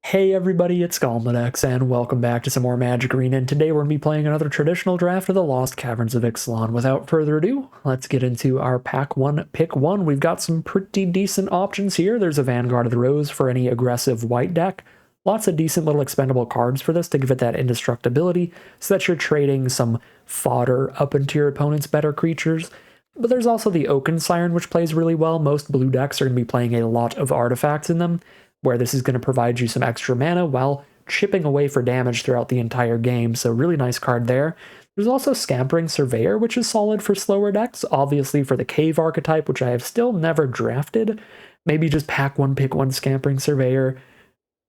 Hey everybody, it's Galmadex, and welcome back to some more Magic Arena, and today we're going to be playing another traditional draft of the Lost Caverns of Ixalan. Without further ado, let's get into our Pack 1, Pick 1. We've got some pretty decent options here. There's a Vanguard of the Rose for any aggressive white deck. Lots of decent little expendable cards for this to give it that indestructibility, so that you're trading some fodder up into your opponent's better creatures. But there's also the Oaken Siren, which plays really well. Most blue decks are going to be playing a lot of artifacts in them, where this is going to provide you some extra mana while chipping away for damage throughout the entire game, so really nice card there. There's also Scampering Surveyor, which is solid for slower decks, obviously for the Cave archetype, which I have still never drafted. Maybe just pack one, pick one Scampering Surveyor,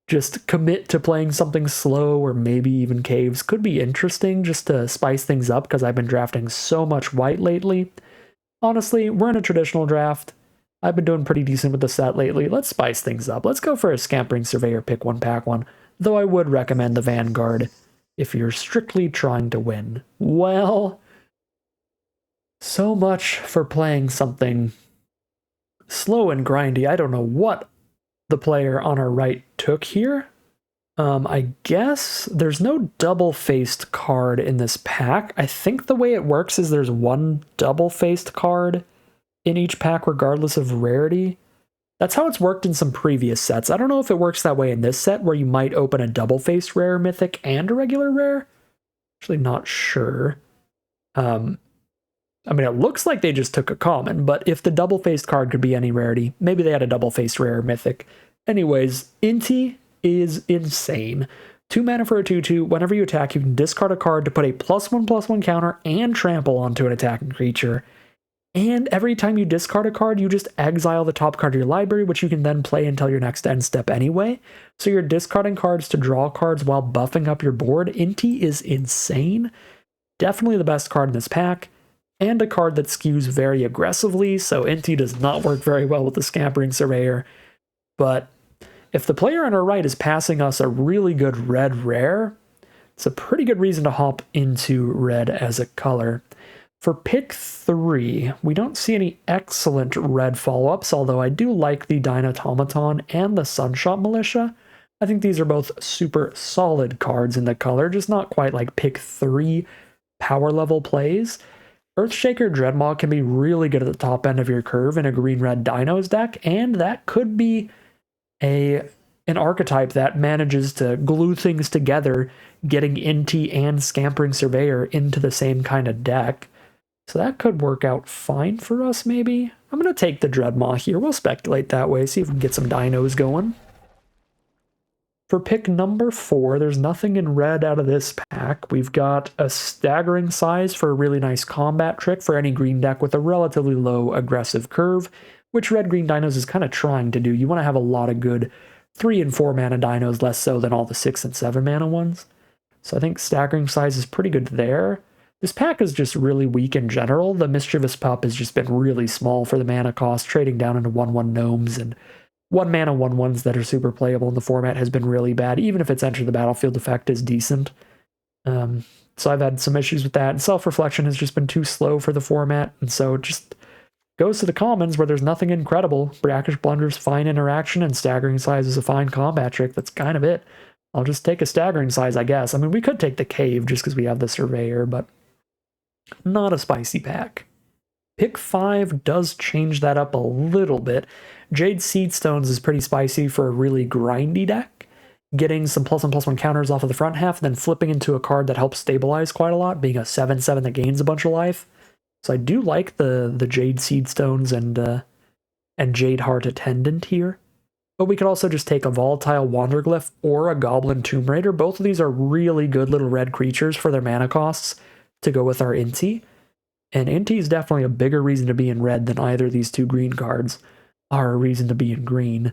just commit to playing something slow, or maybe even Caves could be interesting just to spice things up, because I've been drafting so much white lately. Honestly, we're in a traditional draft. I've been doing pretty decent with the set lately. Let's spice things up. Let's go for a Scampering Surveyor, pick one, pack one. Though I would recommend the Vanguard if you're strictly trying to win. Well, so much for playing something slow and grindy. I don't know what the player on our right took here. I guess there's no double-faced card in this pack. I think the way it works is there's one double-faced card in each pack regardless of rarity. That's how it's worked in some previous sets. I don't know if it works that way in this set, where you might open a double-faced rare mythic and a regular rare. Actually not sure. I mean, it looks like they just took a common, but if the double-faced card could be any rarity, maybe they had a double-faced rare mythic. Anyways, Inti is insane. 2 mana for a 2/2. Whenever you attack, you can discard a card to put a +1/+1 counter and trample onto an attacking creature. And every time you discard a card, you just exile the top card of your library, which you can then play until your next end step anyway. So you're discarding cards to draw cards while buffing up your board. Inti is insane. Definitely the best card in this pack, and a card that skews very aggressively, so Inti does not work very well with the Scampering Surveyor. But if the player on our right is passing us a really good red rare, it's a pretty good reason to hop into red as a color. For pick 3, we don't see any excellent red follow-ups, although I do like the Dynatomaton and the Sunshot Militia. I think these are both super solid cards in the color, just not quite like pick 3 power level plays. Earthshaker Dreadmaw can be really good at the top end of your curve in a green-red Dinos deck, and that could be an archetype that manages to glue things together, getting Inti and Scampering Surveyor into the same kind of deck. So that could work out fine for us, maybe. I'm going to take the Dreadmaw here. We'll speculate that way, see if we can get some dinos going. For pick number 4, there's nothing in red out of this pack. We've got a Staggering Size for a really nice combat trick for any green deck with a relatively low aggressive curve, which red-green dinos is kind of trying to do. You want to have a lot of good 3 and 4 mana dinos, less so than all the 6 and 7 mana ones. So I think Staggering Size is pretty good there. This pack is just really weak in general. The Mischievous Pup has just been really small for the mana cost, trading down into 1/1 gnomes, and 1 mana 1/1s that are super playable in the format has been really bad, even if its Enter the Battlefield effect is decent. So I've had some issues with that, and Self-Reflection has just been too slow for the format, and so it just goes to the commons where there's nothing incredible. Brackish Blunder's fine interaction, and Staggering Size is a fine combat trick. That's kind of it. I'll just take a Staggering Size, I guess. I mean, we could take the Cave just because we have the Surveyor, but not a spicy pack. Pick 5 does change that up a little bit. Jade Seedstones is pretty spicy for a really grindy deck. Getting some +1/+1 counters off of the front half, then flipping into a card that helps stabilize quite a lot, being a 7/7 that gains a bunch of life. So I do like the Jade Seedstones and Jade Heart Attendant here. But we could also just take a Volatile Wanderglyph or a Goblin Tomb Raider. Both of these are really good little red creatures for their mana costs to go with our Inti. And Inti is definitely a bigger reason to be in red than either of these 2 green cards are a reason to be in green.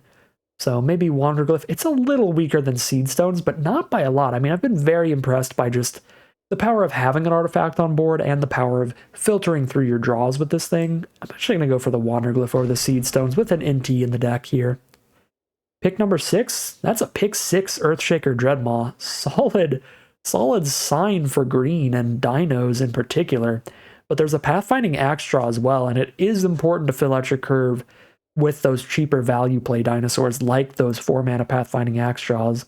So maybe Wanderglyph. It's a little weaker than Seedstones, but not by a lot. I mean, I've been very impressed by just the power of having an artifact on board and the power of filtering through your draws with this thing. I'm actually going to go for the Wanderglyph over the Seedstones with an Inti in the deck here. Pick number 6, that's a pick 6 Earthshaker Dreadmaw. Solid sign for green and dinos in particular. But there's a Pathfinding Axe draw as well, and it is important to fill out your curve with those cheaper value play dinosaurs like those 4-mana Pathfinding Axejaws.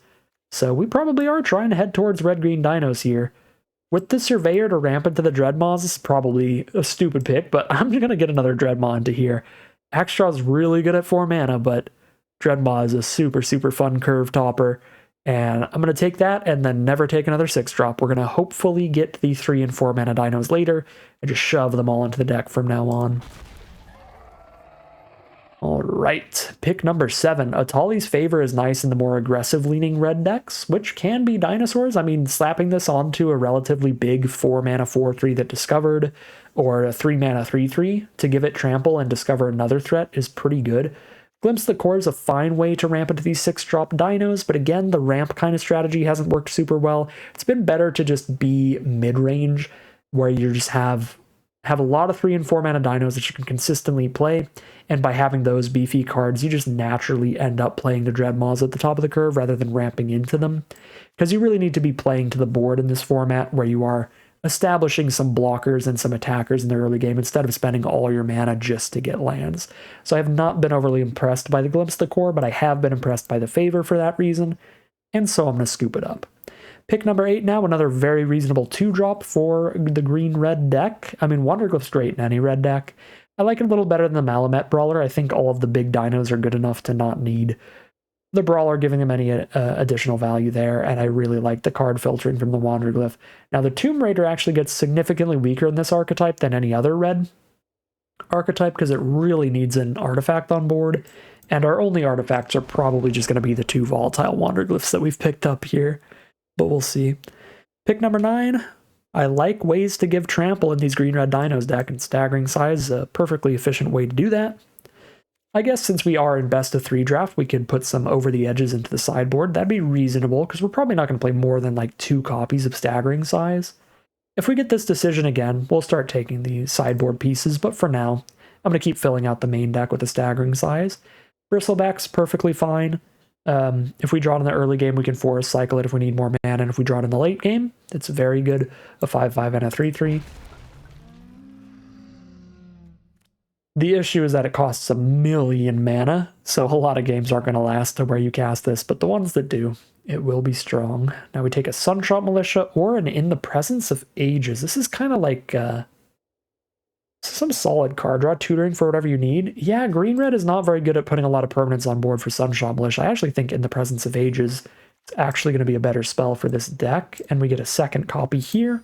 So we probably are trying to head towards red-green dinos here. With the Surveyor to ramp into the Dreadmaws, this is probably a stupid pick, but I'm going to get another Dreadmaw into here. Axejaw's really good at 4 mana, but Dreadmaw is a super, super fun curve topper. And I'm going to take that and then never take another 6-drop. We're going to hopefully get the 3 and 4 mana dinos later and just shove them all into the deck from now on. All right, pick number 7. Atali's Favor is nice in the more aggressive-leaning red decks, which can be dinosaurs. I mean, slapping this onto a relatively big 4-mana 4/3 that discovered, or a 3-mana 3/3 to give it trample and discover another threat is pretty good. Glimpse the Core is a fine way to ramp into these 6-drop dinos, but again, the ramp kind of strategy hasn't worked super well. It's been better to just be mid-range, where you just have a lot of 3 and 4 mana dinos that you can consistently play, and by having those beefy cards, you just naturally end up playing the Dreadmaws at the top of the curve rather than ramping into them, because you really need to be playing to the board in this format where you are establishing some blockers and some attackers in the early game instead of spending all your mana just to get lands. So I have not been overly impressed by the Glimpse the Core, but I have been impressed by the Favor for that reason, and so I'm going to scoop it up. Pick number 8 now, another very reasonable 2-drop for the green-red deck. I mean, Wanderglyph's great in any red deck. I like it a little better than the Malamet Brawler. I think all of the big dinos are good enough to not need the Brawler giving them any additional value there, and I really like the card filtering from the Wanderglyph. Now, the Tomb Raider actually gets significantly weaker in this archetype than any other red archetype because it really needs an artifact on board, and our only artifacts are probably just going to be the 2 volatile Wanderglyphs that we've picked up here. But we'll see. Pick number 9. I like ways to give trample in these green-red dinos deck, and Staggering Size is a perfectly efficient way to do that. I guess since we are in best of 3 draft, we could put some over the edges into the sideboard. That'd be reasonable, because we're probably not going to play more than like 2 copies of Staggering Size. If we get this decision again, we'll start taking the sideboard pieces, but for now, I'm going to keep filling out the main deck with the Staggering Size. Bristleback's perfectly fine. If we draw it in the early game, we can forest cycle it if we need more mana, and if we draw it in the late game, it's very good. A 5/5 and a 3/3. The issue is that it costs 1,000,000 mana, so a lot of games aren't going to last to where you cast this, but the ones that do, it will be strong. Now we take a Sunshot Militia or an In the Presence of Ages. This is kind of like some solid card draw, tutoring for whatever you need. Yeah, green-red is not very good at putting a lot of permanents on board for Sunshot Militia. I actually think In the Presence of Ages is actually going to be a better spell for this deck, and we get a second copy here.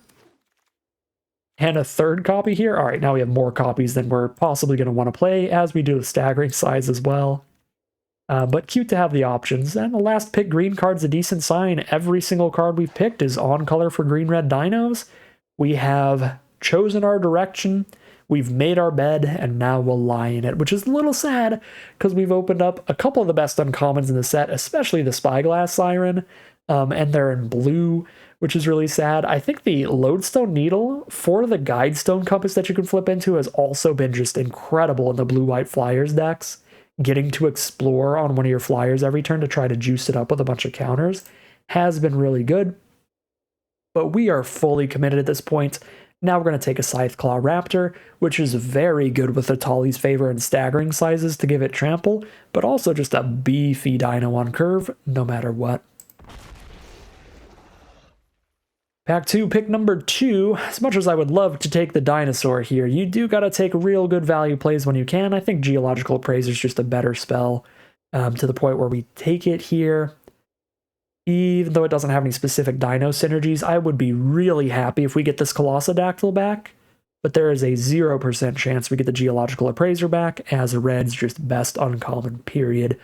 And a third copy here. All right, now we have more copies than we're possibly going to want to play, as we do the Staggering Size as well. But cute to have the options. And the last pick green card's a decent sign. Every single card we've picked is on color for green-red dinos. We have chosen our direction. We've made our bed, and now we'll lie in it, which is a little sad, because we've opened up a couple of the best uncommons in the set, especially the Spyglass Siren, and they're in blue, which is really sad. I think the Lodestone Needle for the Guidestone Compass that you can flip into has also been just incredible in the blue-white Flyers decks. Getting to explore on one of your Flyers every turn to try to juice it up with a bunch of counters has been really good. But we are fully committed at this point. Now we're going to take a Scytheclaw Raptor, which is very good with Atali's Favor and Staggering Sizes to give it trample, but also just a beefy dino on curve, no matter what. Pack 2, pick number 2. As much as I would love to take the dinosaur here, you do gotta take real good value plays when you can. I think Geological Appraiser is just a better spell, to the point where we take it here. Even though it doesn't have any specific dino synergies, I would be really happy if we get this Colossodactyl back, but there is a 0% chance we get the Geological Appraiser back, as red's just best uncommon, period.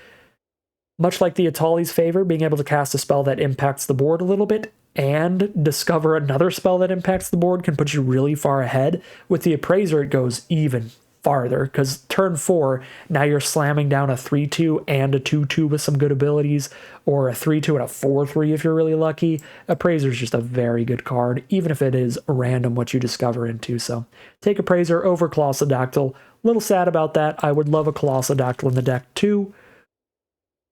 Much like the Atali's Favor, being able to cast a spell that impacts the board a little bit and discover another spell that impacts the board can put you really far ahead. With the Appraiser, it goes even farther, because turn 4, now you're slamming down a 3/2 and a 2/2 with some good abilities, or a 3/2 and a 4/3 if you're really lucky. Appraiser is just a very good card, even if it is random what you discover into. So take Appraiser over Colossodactyl. A little sad about that. I would love a Colossodactyl in the deck too,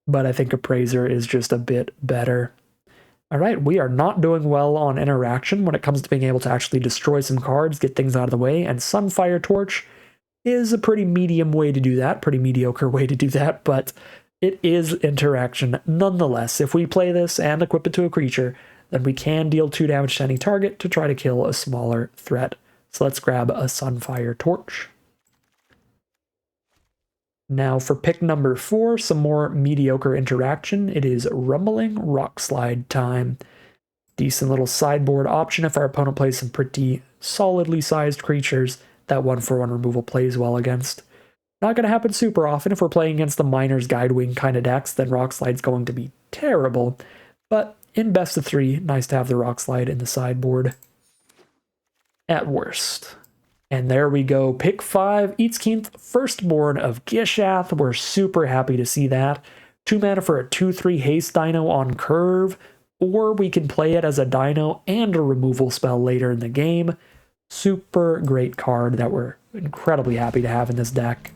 but I think Appraiser is just a bit better. All right, we are not doing well on interaction when it comes to being able to actually destroy some cards, get things out of the way, and Sunfire Torch is a pretty medium way to do that, pretty mediocre way to do that, but it is interaction nonetheless. If we play this and equip it to a creature, then we can deal 2 damage to any target to try to kill a smaller threat. So let's grab a Sunfire Torch. Now for pick number 4, some more mediocre interaction. It is Rumbling Rockslide time. Decent little sideboard option if our opponent plays some pretty solidly sized creatures that 1/1 removal plays well against. Not going to happen super often. If we're playing against the Miner's Guidewing kind of decks, then Rockslide's going to be terrible. But in best of 3, nice to have the Rockslide in the sideboard at worst. And there we go. Pick 5, Eatskeenth, Firstborn of Gishath. We're super happy to see that. 2 mana for a 2/3 haste dino on curve, or we can play it as a dino and a removal spell later in the game. Super great card that we're incredibly happy to have in this deck.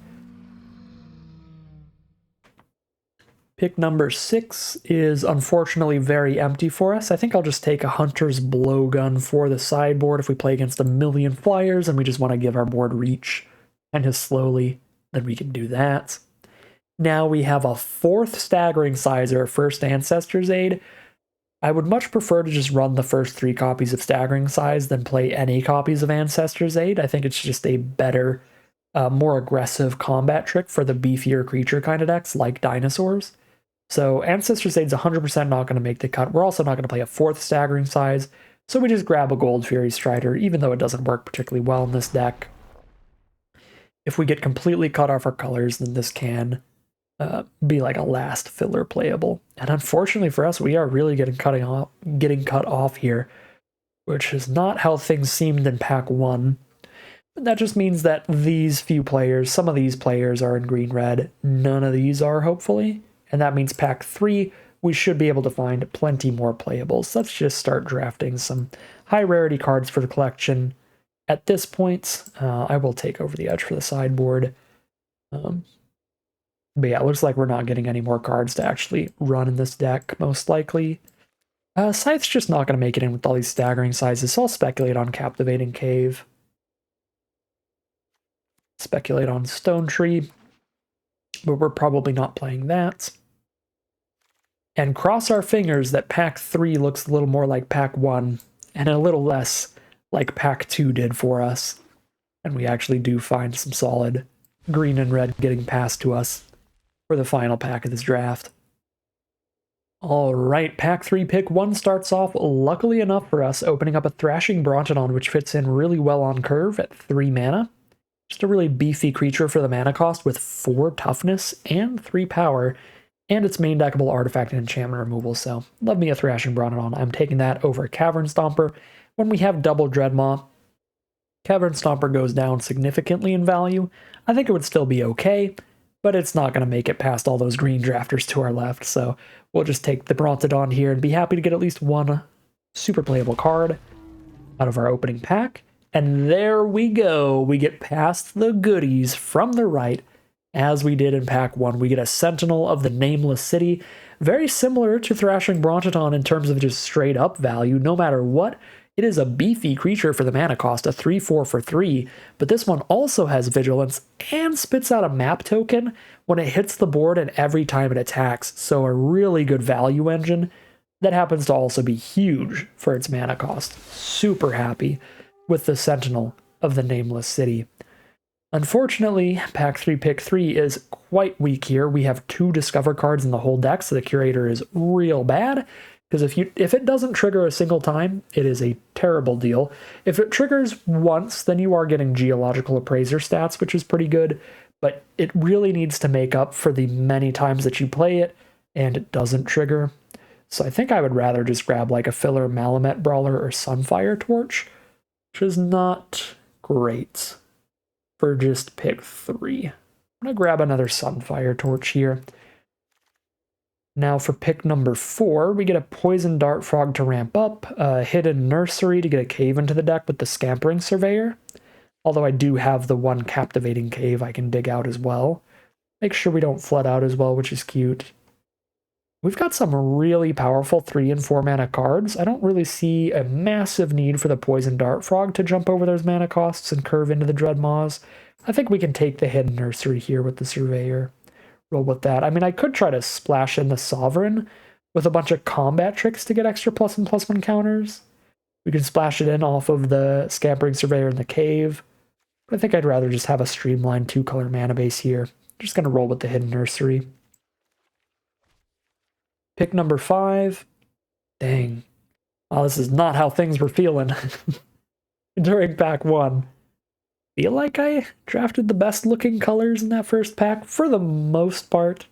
Pick number 6 is unfortunately very empty for us. I think I'll just take a Hunter's Blowgun for the sideboard if we play against a million flyers and we just want to give our board reach kind of slowly, then we can do that. Now we have a 4th Staggering Sizer, first Ancestor's Aid. I would much prefer to just run the first 3 copies of Staggering Size than play any copies of Ancestor's Aid. I think it's just a better, more aggressive combat trick for the beefier creature kind of decks like dinosaurs. So Ancestor's Aid's 100% not going to make the cut. We're also not going to play a 4th Staggering Size, so we just grab a Gold Fury Strider, even though it doesn't work particularly well in this deck. If we get completely cut off our colors, then this can be like a last filler playable. And unfortunately for us, we are really getting cut off here, which is not how things seemed in Pack 1. But that just means that these few players, some of these players are in green-red, none of these are, hopefully. And that means Pack 3, we should be able to find plenty more playables. Let's just start drafting some high-rarity cards for the collection. At this point, I will take over the edge for the sideboard. But yeah, it looks like we're not getting any more cards to actually run in this deck, most likely. Scythe's just not going to make it in with all these Staggering Sizes, so I'll speculate on Captivating Cave. Speculate on Stone Tree, but we're probably not playing that. And cross our fingers that Pack 3 looks a little more like Pack 1 and a little less like Pack 2 did for us. And we actually do find some solid green and red getting passed to us for the final pack of this draft. Alright, Pack 3 pick 1 starts off, luckily enough for us, opening up a Thrashing Brontodon, which fits in really well on curve at 3 mana. Just a really beefy creature for the mana cost with 4 toughness and 3 power, and its main deckable artifact and enchantment removal, so love me a Thrashing Brontodon. I'm taking that over Cavern Stomper. When we have double Dreadmaw, Cavern Stomper goes down significantly in value. I think it would still be okay, but it's not going to make it past all those green drafters to our left, so we'll just take the Brontodon here and be happy to get at least 1 super playable card out of our opening pack. And there we go. We get past the goodies from the right, as we did in Pack 1. We get a Sentinel of the Nameless City, very similar to Thrashing Brontodon in terms of just straight up value. No matter what, it is a beefy creature for the mana cost, a 3/4 for 3, but this one also has Vigilance and spits out a map token when it hits the board and every time it attacks, so a really good value engine that happens to also be huge for its mana cost. Super happy with the Sentinel of the Nameless City. Unfortunately, Pack 3 pick 3 is quite weak here. We have 2 Discover cards in the whole deck, so the Curator is real bad, because if it doesn't trigger a single time, it is a terrible deal. If it triggers once, then you are getting Geological Appraiser stats, which is pretty good, but it really needs to make up for the many times that you play it, and it doesn't trigger. So I think I would rather just grab like a filler Malamet Brawler or Sunfire Torch, which is not great for just pick 3. I'm going to grab another Sunfire Torch here. Now for pick number 4, we get a Poison Dart Frog to ramp up, a Hidden Nursery to get a cave into the deck with the Scampering Surveyor. Although I do have the 1 Captivating Cave I can dig out as well. Make sure we don't flood out as well, which is cute. We've got some really powerful 3 and 4 mana cards. I don't really see a massive need for the Poison Dart Frog to jump over those mana costs and curve into the Dreadmaws. I think we can take the hidden nursery here with the surveyor. Roll with that. I mean, I could try to splash in the sovereign with a bunch of combat tricks to get extra +1/+1 counters. We can splash it in off of the scampering surveyor in the cave. But I think I'd rather just have a streamlined 2-color mana base here. Just going to roll with the hidden nursery. Pick number 5. Dang. Oh, this is not how things were feeling during pack 1. Feel like I drafted the best looking colors in that first pack for the most part.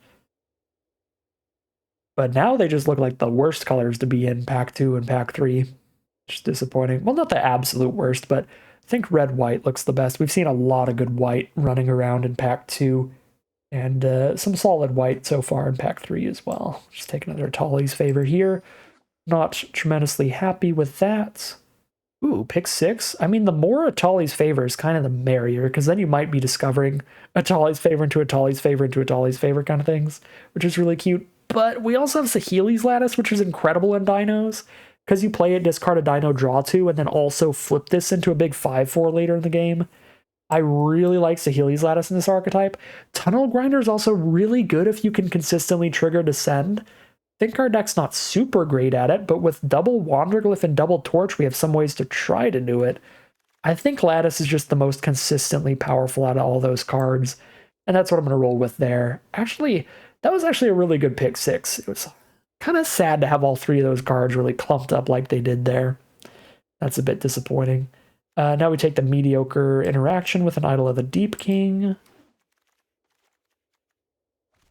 But now they just look like the worst colors to be in pack 2 and pack 3. Just disappointing. Well, not the absolute worst, but I think red-white looks the best. We've seen a lot of good white running around in pack 2, and some solid white so far in pack 3 as well. Just take another Tolly's favor here. Not tremendously happy with that. Ooh, pick 6. I mean, the more a Tolly's favor is kind of the merrier, because then you might be discovering a Tolly's favor into a Tolly's favor into a Tolly's favor kind of things, which is really cute. But we also have Saheeli's Lattice, which is incredible in dinos, because you play it, discard a dino, draw 2, and then also flip this into a big 5/4 later in the game. I really like Saheeli's Lattice in this archetype. Tunnel Grinder is also really good if you can consistently trigger Descend. I think our deck's not super great at it, but with double Wanderglyph and double Torch, we have some ways to try to do it. I think Lattice is just the most consistently powerful out of all those cards, and that's what I'm going to roll with there. Actually, that was actually a really good pick 6. It was kind of sad to have all 3 of those cards really clumped up like they did there. That's a bit disappointing. Now we take the mediocre interaction with an Idol of the Deep King.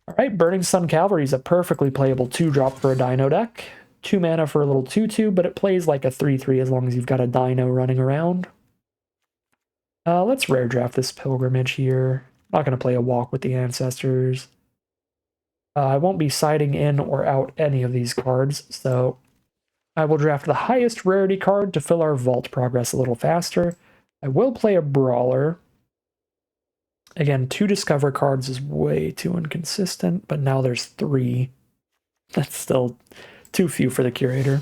All right, Burning Sun Cavalry is a perfectly playable 2-drop for a dino deck. 2 mana for a little 2/2, but it plays like a 3/3 as long as you've got a dino running around. Let's rare draft this Pilgrimage here. Not going to play a Walk with the Ancestors. I won't be siding in or out any of these cards, so I will draft the highest rarity card to fill our vault progress a little faster. I will play a Brawler. Again, 2 Discover cards is way too inconsistent, but now there's 3. That's still too few for the Curator.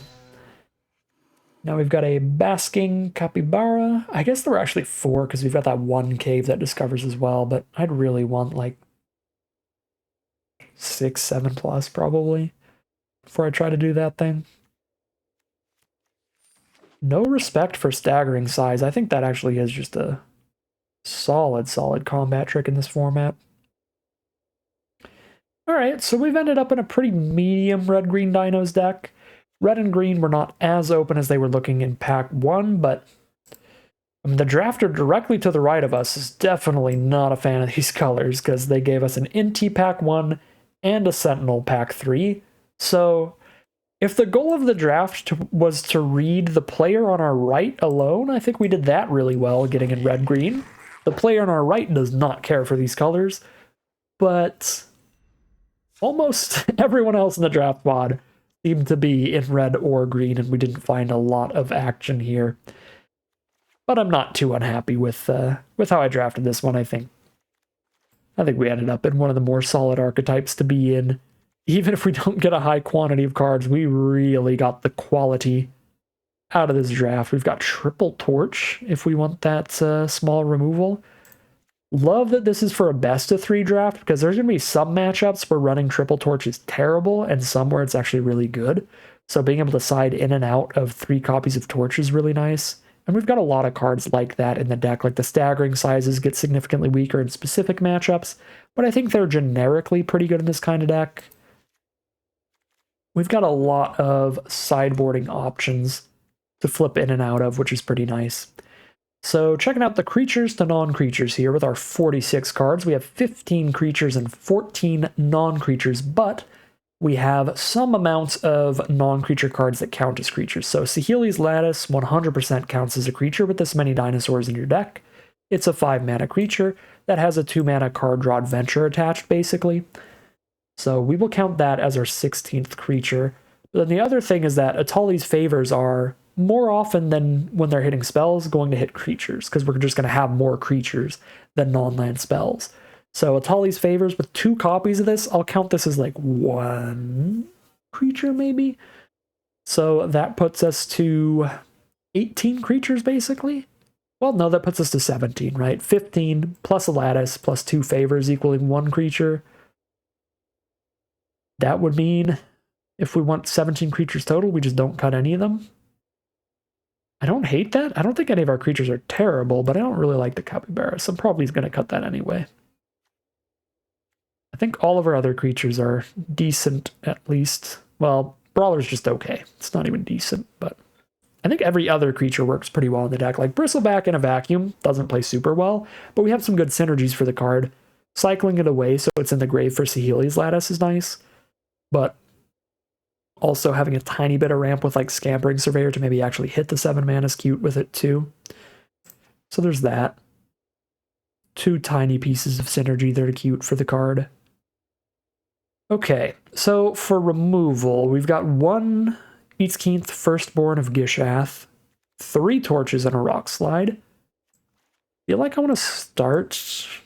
Now we've got a Basking Capybara. I guess there were actually 4 because we've got that 1 cave that discovers as well, but I'd really want like 6, 7 plus probably before I try to do that thing. No respect for Staggering Size. I think that actually is just a solid combat trick in this format. Alright, so we've ended up in a pretty medium red-green dinos deck. Red and green were not as open as they were looking in pack 1, but I mean, the drafter directly to the right of us is definitely not a fan of these colors because they gave us an Inti pack 1 and a Sentinel pack 3. So if the goal of the draft was to read the player on our right alone, I think we did that really well getting in red-green. The player on our right does not care for these colors, but almost everyone else in the draft pod seemed to be in red or green, and we didn't find a lot of action here. But I'm not too unhappy with how I drafted this one. I think we ended up in one of the more solid archetypes to be in. Even if we don't get a high quantity of cards, we really got the quality out of this draft. We've got Triple Torch if we want that small removal. Love that this is for a best of 3 draft because there's going to be some matchups where running Triple Torch is terrible and some where it's actually really good. So being able to side in and out of 3 copies of Torch is really nice. And we've got a lot of cards like that in the deck, like the Staggering Sizes get significantly weaker in specific matchups, but I think they're generically pretty good in this kind of deck. We've got a lot of sideboarding options to flip in and out of, which is pretty nice. So checking out the creatures to non-creatures here with our 46 cards. We have 15 creatures and 14 non-creatures, but we have some amounts of non-creature cards that count as creatures. So Saheeli's Lattice 100% counts as a creature with this many dinosaurs in your deck. It's a 5-mana creature that has a 2-mana card draw adventure attached, basically. So we will count that as our 16th creature. But then the other thing is that Atali's favors are more often than when they're hitting spells going to hit creatures, because we're just going to have more creatures than non-land spells. So Atali's favors with 2 copies of this, I'll count this as like 1 creature maybe. So that puts us to 18 creatures basically. Well, no, that puts us to 17, right? 15 plus a lattice plus 2 favors equaling 1 creature. That would mean if we want 17 creatures total, we just don't cut any of them. I don't hate that. I don't think any of our creatures are terrible, but I don't really like the capybara, so I'm probably going to cut that anyway. I think all of our other creatures are decent, at least. Well, Brawler's just okay. It's not even decent, but I think every other creature works pretty well in the deck. Like Bristleback in a vacuum doesn't play super well, but we have some good synergies for the card. Cycling it away so it's in the grave for Saheeli's Lattice is nice, but also having a tiny bit of ramp with like Scampering Surveyor to maybe actually hit the 7 mana is cute with it too. So there's that. 2 tiny pieces of synergy that are cute for the card. Okay, so for removal, we've got 1 Eatskeenth Firstborn of Gishath, 3 Torches and a Rock Slide. I feel like I want to start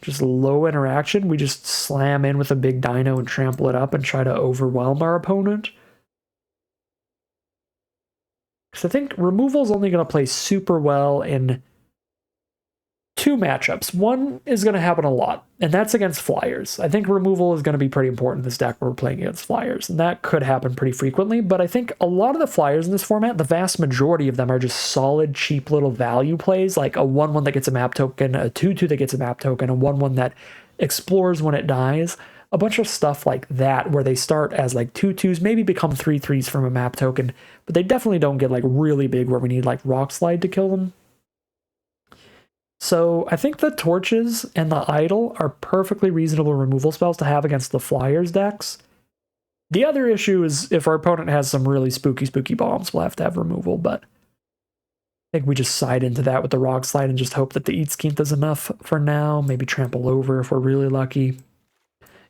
just low interaction. We just slam in with a big dino and trample it up and try to overwhelm our opponent. Because I think removal is only going to play super well in 2 matchups. One is going to happen a lot, and that's against flyers. I think removal is going to be pretty important in this deck where we're playing against flyers, and that could happen pretty frequently, but I think a lot of the flyers in this format, the vast majority of them are just solid, cheap little value plays, like a 1/1 that gets a map token, a 2/2 that gets a map token, a 1/1 that explores when it dies, a bunch of stuff like that where they start as like 2/2s, maybe become 3/3s from a map token, but they definitely don't get like really big where we need like Rock Slide to kill them. So I think the Torches and the Idol are perfectly reasonable removal spells to have against the Flyers decks. The other issue is if our opponent has some really spooky bombs, we'll have to have removal, but I think we just side into that with the Rock Slide and just hope that the Eatskeenth is enough for now. Maybe trample over if we're really lucky.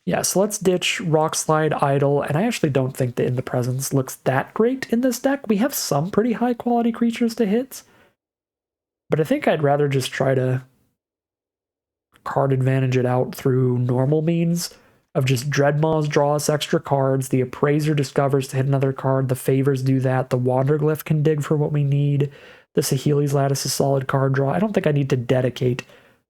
Yeah, so let's ditch Rock Slide, Idol, and I actually don't think the In the Presence looks that great in this deck. We have some pretty high quality creatures to hit, but I think I'd rather just try to card advantage it out through normal means of just Dreadmaws draw us extra cards, the Appraiser discovers to hit another card, the Favors do that, the Wanderglyph can dig for what we need, the Saheeli's Lattice is solid card draw. I don't think I need to dedicate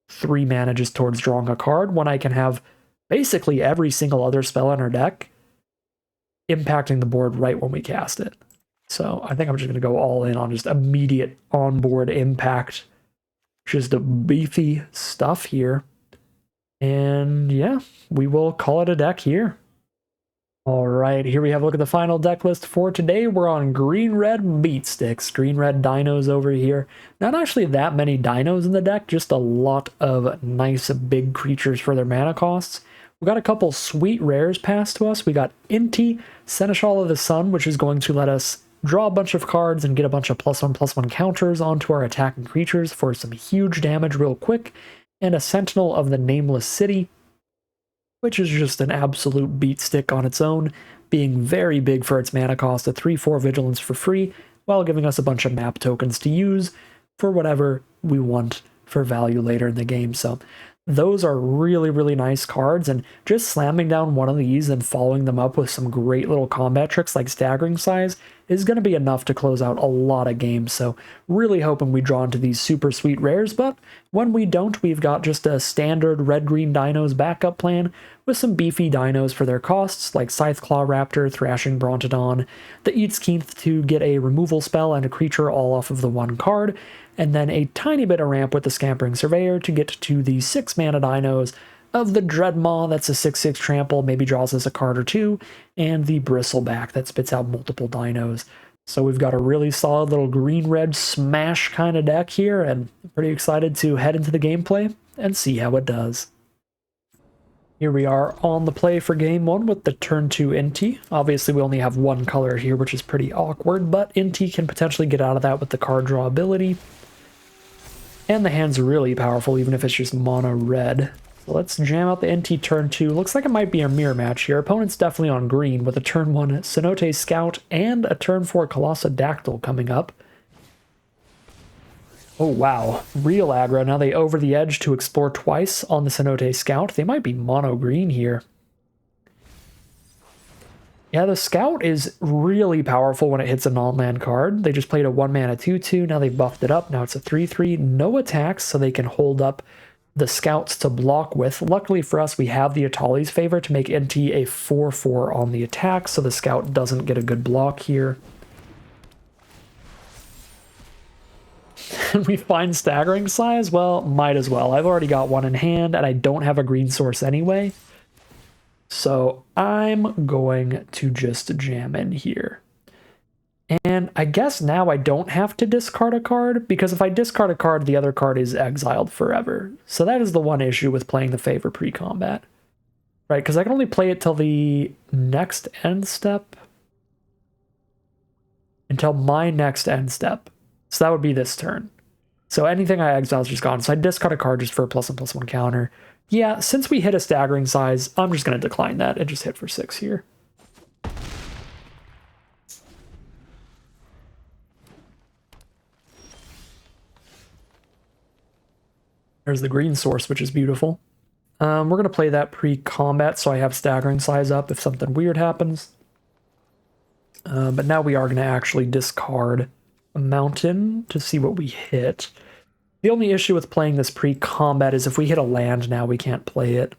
3 mana just towards drawing a card when I can have basically every single other spell in our deck impacting the board right when we cast it. So I think I'm just going to go all in on just immediate onboard impact. Just a beefy stuff here. And yeah, we will call it a deck here. All right, here we have a look at the final deck list for today. We're on green-red Beatsticks, green-red dinos over here. Not actually that many dinos in the deck, just a lot of nice big creatures for their mana costs. We got a couple sweet rares passed to us. We got Inti, Seneschal of the Sun, which is going to let us draw a bunch of cards and get a bunch of +1/+1 counters onto our attacking creatures for some huge damage real quick, and a Sentinel of the Nameless City, which is just an absolute beat stick on its own, being very big for its mana cost, a 3/4 vigilance for free, while giving us a bunch of map tokens to use for whatever we want for value later in the game. So those are really, really nice cards, and just slamming down one of these and following them up with some great little combat tricks like Staggering Size is going to be enough to close out a lot of games. So really hoping we draw into these super sweet rares, but when we don't, we've got just a standard red-green dinos backup plan with some beefy dinos for their costs, like Scytheclaw Raptor, Thrashing Brontodon, the Eatskeenth to get a removal spell and a creature all off of the 1 card, and then a tiny bit of ramp with the Scampering Surveyor to get to the 6 mana dinos of the Dreadmaw, that's a 6/6 trample, maybe draws us a card or 2, and the Bristleback that spits out multiple dinos. So we've got a really solid little green-red smash kind of deck here, and I'm pretty excited to head into the gameplay and see how it does. Here we are on the play for game 1 with the turn 2 Inti. Obviously we only have 1 color here, which is pretty awkward, but Inti can potentially get out of that with the card draw ability. And the hand's really powerful, even if it's just mono red. So let's jam out the Inti turn 2. Looks like it might be a mirror match here. Opponent's definitely on green with a turn 1 Cenote Scout and a turn 4 Colossodactyl coming up. Oh wow, real aggro. Now they over the edge to explore twice on the Cenote Scout. They might be mono green here. Yeah, the Scout is really powerful when it hits a non-land card. They just played a 1-mana 2/2, now they buffed it up, now it's a 3/3, no attacks, so they can hold up the Scouts to block with. Luckily for us, we have the Atali's Favor to make NT a 4/4 on the attack, so the Scout doesn't get a good block here. And we find Staggering Size? Well, might as well. I've already got one in hand, and I don't have a green source anyway. So I'm going to just jam in here. And I guess now I don't have to discard a card, because if I discard a card, the other card is exiled forever. So that is the one issue with playing the Favor pre-combat. Right, because I can only play it till the next end step. Until my next end step. So that would be this turn. So anything I exile is just gone. So I discard a card just for a +1/+1 counter. Yeah, since we hit a Staggering Size, I'm just going to decline that and just hit for 6 here. There's the green source, which is beautiful. We're going to play that pre-combat, so I have Staggering Size up if something weird happens. But now we are going to actually discard a mountain to see what we hit. The only issue with playing this pre-combat is if we hit a land now, we can't play it.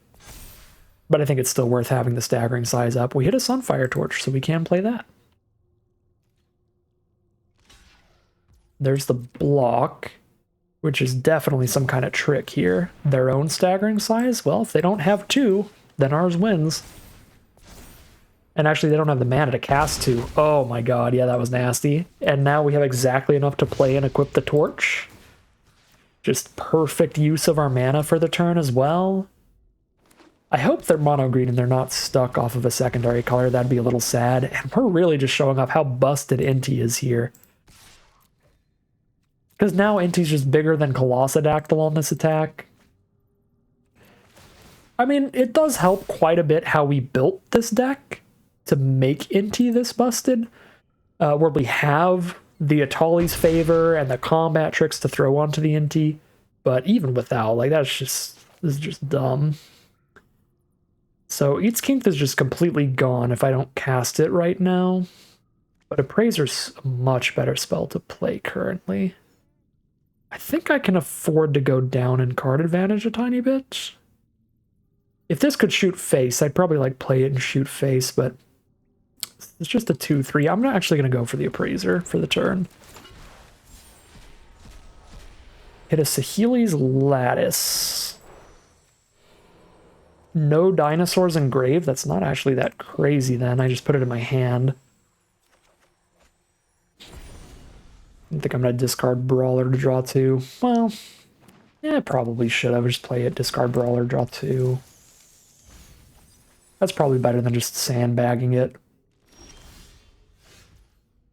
But I think it's still worth having the Staggering Size up. We hit a Sunfire Torch, so we can play that. There's the block, which is definitely some kind of trick here. Their own Staggering Size? Well, if they don't have 2, then ours wins. And actually, they don't have the mana to cast 2. Oh my god, yeah, that was nasty. And now we have exactly enough to play and equip the torch. Just perfect use of our mana for the turn as well. I hope they're mono green and they're not stuck off of a secondary color. That'd be a little sad. And we're really just showing off how busted Inti is here. Because now Inti's just bigger than Colossadactyl on this attack. I mean, it does help quite a bit how we built this deck to make Inti this busted. Where we have the Atali's Favor and the combat tricks to throw onto the Inti. But even without, like, this is just dumb. So Eatskinth is just completely gone if I don't cast it right now. But Appraiser's a much better spell to play currently. I think I can afford to go down in card advantage a tiny bit. If this could shoot face, I'd probably like play it and shoot face, but it's just a 2/3. I'm not actually going to go for the Appraiser for the turn. Hit a Saheeli's Lattice. No dinosaurs engraved. That's not actually that crazy then. I just put it in my hand. I think I'm going to discard Brawler to draw 2. Well, yeah, I probably should have. Just play it, discard Brawler, draw 2. That's probably better than just sandbagging it.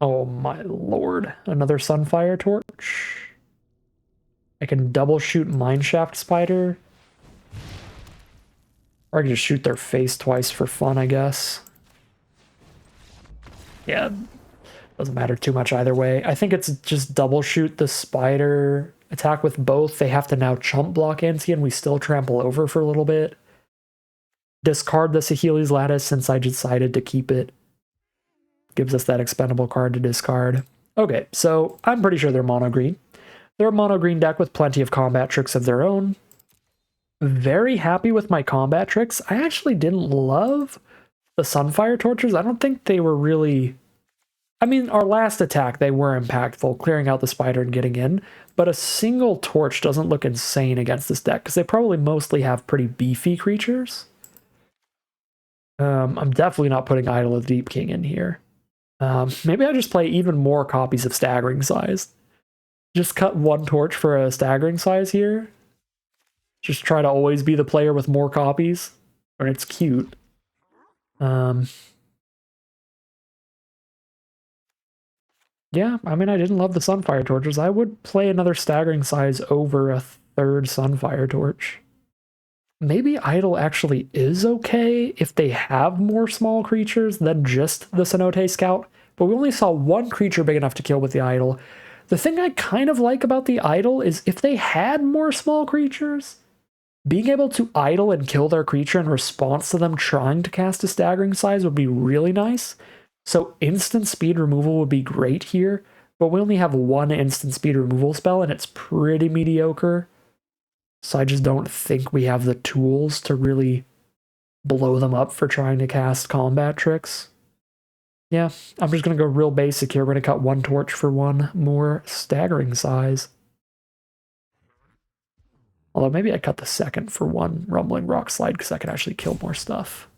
Oh my lord. Another Sunfire Torch. I can double shoot Mineshaft Spider. Or I can just shoot their face twice for fun, I guess. Yeah, doesn't matter too much either way. I think it's just double shoot the spider, attack with both. They have to now chump block Anti, and we still trample over for a little bit. Discard the Saheeli's Lattice since I decided to keep it. Gives us that expendable card to discard. Okay, so I'm pretty sure they're mono green. They're a mono green deck with plenty of combat tricks of their own. Very happy with my combat tricks. I actually didn't love the Sunfire Torches. I don't think they were really... I mean, our last attack, they were impactful, clearing out the spider and getting in, but a single torch doesn't look insane against this deck, because they probably mostly have pretty beefy creatures. I'm definitely not putting Idol of the Deep King in here. Maybe I just play even more copies of Staggering Size. Just cut one torch for a Staggering Size here. Just try to always be the player with more copies. Or it's cute. Yeah, I mean, I didn't love the Sunfire Torches. I would play another Staggering Size over a third Sunfire Torch. Maybe Idol actually is okay if they have more small creatures than just the Cenote Scout, but we only saw one creature big enough to kill with the Idol. The thing I kind of like about the Idol is if they had more small creatures, Being able to idle and kill their creature in response to them trying to cast a staggering size would be really nice. So instant speed removal would be great here, but we only have one instant speed removal spell and it's pretty mediocre. So I just don't think we have the tools to really blow them up for trying to cast combat tricks. Yeah, I'm just going to go real basic here. We're going to cut one torch for one more staggering size. Although maybe I cut the second for one rumbling rock slide because I can actually kill more stuff.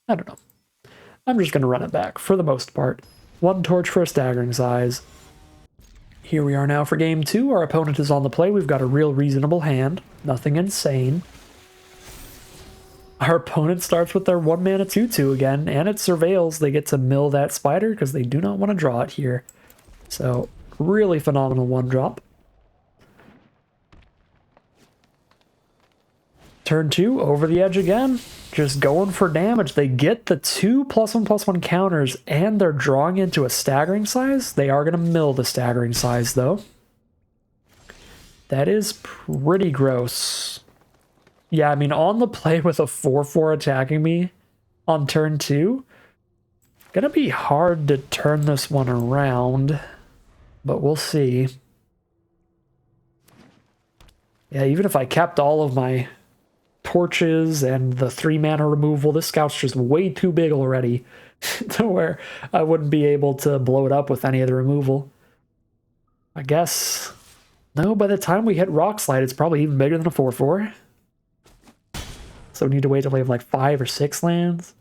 I don't know. I'm just going to run it back for the most part. One torch for a staggering size. Here we are now for game 2. Our opponent is on the play. We've got a real reasonable hand. Nothing insane. Our opponent starts with their 1-mana 2/2 again, and it surveils. They get to mill that spider because they do not want to draw it here. So, really phenomenal 1-drop. Turn 2, over the edge again. Just going for damage. They get the 2 +1/+1 counters, and they're drawing into a staggering size. They are going to mill the staggering size, though. That is pretty gross. Yeah, I mean, on the play with a 4/4 attacking me on turn 2, gonna be hard to turn this one around, but we'll see. Yeah, even if I kept all of my torches and the 3-mana removal, this scout's just way too big already to where I wouldn't be able to blow it up with any of the removal. I guess, no, by the time we hit Rock Slide, it's probably even bigger than a 4/4. So we need to wait till we have like 5 or 6 lands.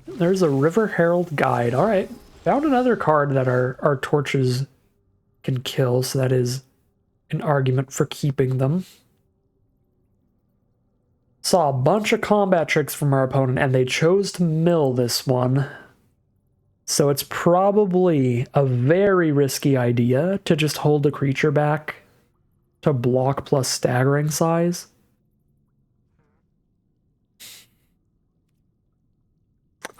There's a River Herald Guide. All right. Found another card that our torches can kill, so that is an argument for keeping them. Saw a bunch of combat tricks from our opponent, and they chose to mill this one. So it's probably a very risky idea to just hold the creature back to block plus staggering size.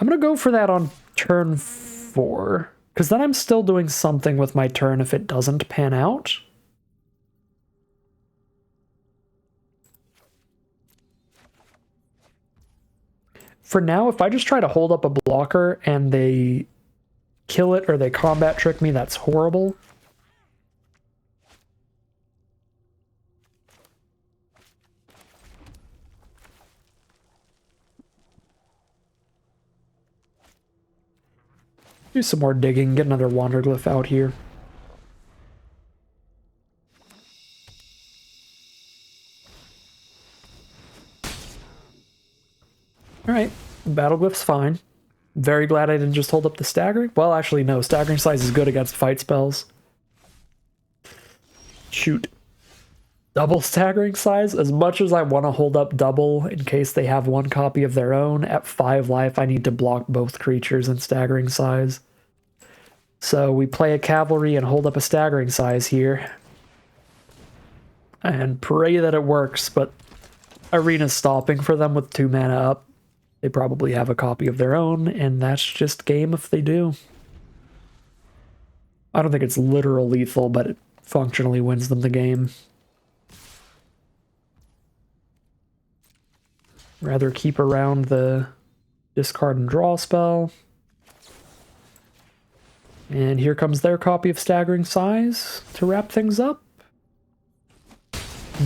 I'm going to go for that on turn 4, because then I'm still doing something with my turn if it doesn't pan out. For now, if I just try to hold up a blocker and they kill it or they combat trick me, that's horrible. Do some more digging, get another Wanderglyph out here. Alright, Battleglyph's fine. Very glad I didn't just hold up the staggering. Well, actually, no, staggering size is good against fight spells. Shoot. Double staggering size? As much as I want to hold up double in case they have one copy of their own, at 5 life I need to block both creatures in staggering size. So we play a cavalry and hold up a staggering size here. And pray that it works, but Arena's stopping for them with 2 mana up. They probably have a copy of their own, and that's just game if they do. I don't think it's literal lethal, but it functionally wins them the game. Rather keep around the discard and draw spell. And here comes their copy of Staggering Size to wrap things up.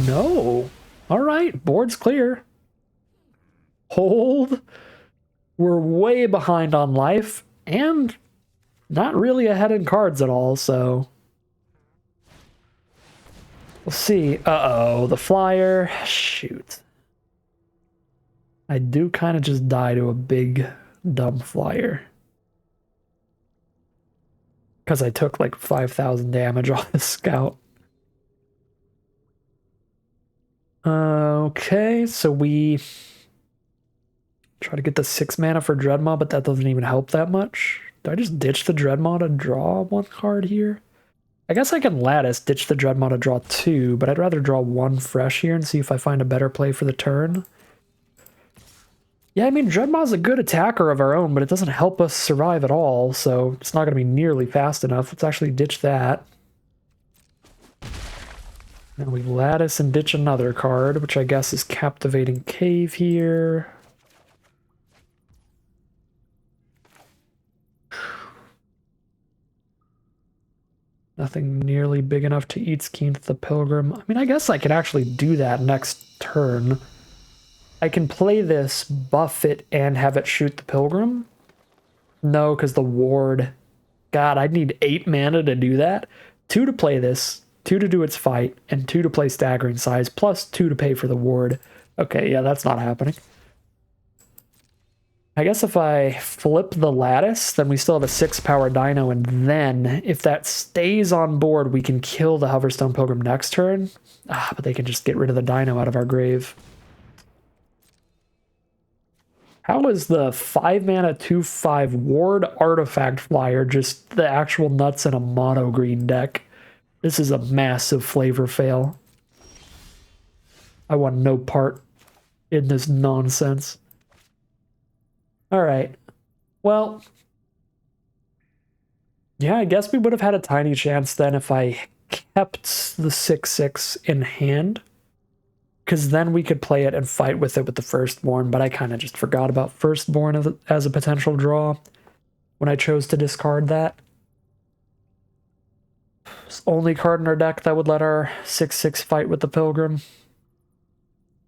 No. All right, board's clear. Hold. We're way behind on life and not really ahead in cards at all, so we'll see. Uh-oh, the flyer. Shoot. I do kind of just die to a big, dumb flyer. Because I took like 5,000 damage off the scout. Okay, so we try to get the 6 mana for Dreadmaw, but that doesn't even help that much. Do I just ditch the Dreadmaw to draw 1 card here? I guess I can Lattice, ditch the Dreadmaw to draw 2, but I'd rather draw 1 fresh here and see if I find a better play for the turn. Yeah, I mean, Dreadmaw's a good attacker of our own, but it doesn't help us survive at all, so it's not going to be nearly fast enough. Let's actually ditch that. Now we lattice and ditch another card, which I guess is Captivating Cave here. Nothing nearly big enough to eat Skeeth the Pilgrim. I mean, I guess I could actually do that next turn. I can play this, buff it, and have it shoot the Pilgrim. No, because the ward... God, I'd need 8 mana to do that. 2 to play this, 2 to do its fight, and 2 to play Staggering Size, plus 2 to pay for the ward. Okay, yeah, that's not happening. I guess if I flip the lattice, then we still have a 6-power dino, and then if that stays on board, we can kill the Hoverstone Pilgrim next turn. But they can just get rid of the dino out of our grave. How is the 5-mana 2/5 ward artifact flyer just the actual nuts in a mono green deck? This is a massive flavor fail. I want no part in this nonsense. Alright. Well, yeah, I guess we would have had a tiny chance then if I kept the 6/6 in hand. Because then we could play it and fight with it with the Firstborn, but I kind of just forgot about Firstborn as a potential draw when I chose to discard that. It's the only card in our deck that would let our 6/6 fight with the Pilgrim.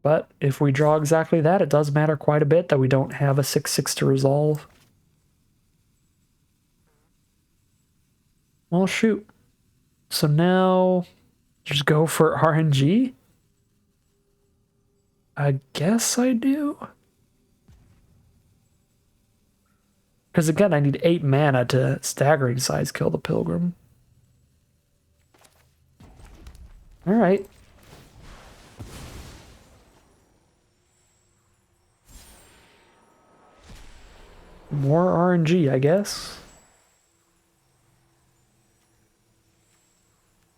But if we draw exactly that, it does matter quite a bit that we don't have a 6/6 to resolve. Well, shoot. So now, just go for RNG? I guess I do. Because again, I need 8 mana to Staggering Size kill the Pilgrim. Alright. More RNG, I guess.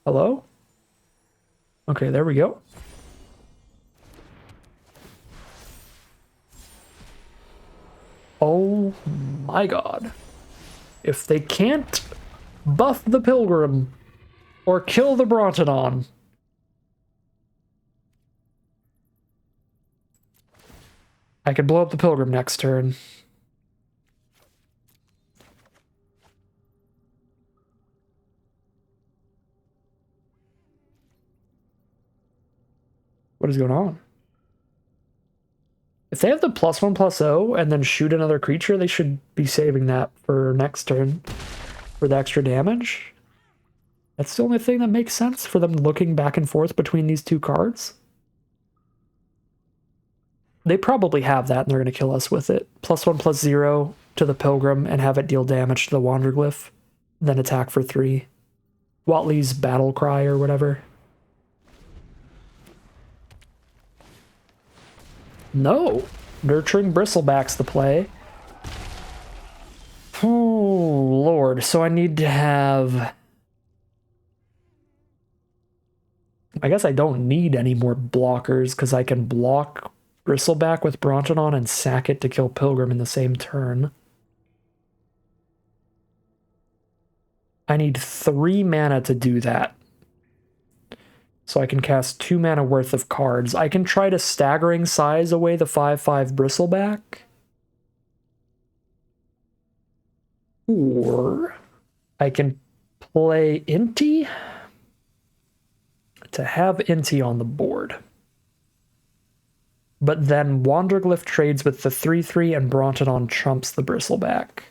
Hello? Okay, there we go. Oh my god. If they can't buff the Pilgrim or kill the Brontodon, I could blow up the Pilgrim next turn. What is going on? If they have the +1/+0 and then shoot another creature, they should be saving that for next turn for the extra damage. That's the only thing that makes sense for them looking back and forth between these two cards. They probably have that and they're going to kill us with it. +1/+0 to the Pilgrim and have it deal damage to the Wanderglyph, then attack for 3. Watley's Battle Cry or whatever. No! Nurturing Bristleback's the play. Oh, Lord. So I need to have... I guess I don't need any more blockers because I can block Bristleback with Brontodon and sack it to kill Pilgrim in the same turn. I need 3 mana to do that. So I can cast 2 mana worth of cards. I can try to Staggering Size away the 5/5 Bristleback. Or I can play Inti to have Inti on the board. But then Wanderglyph trades with the 3/3 and Brontodon trumps the Bristleback.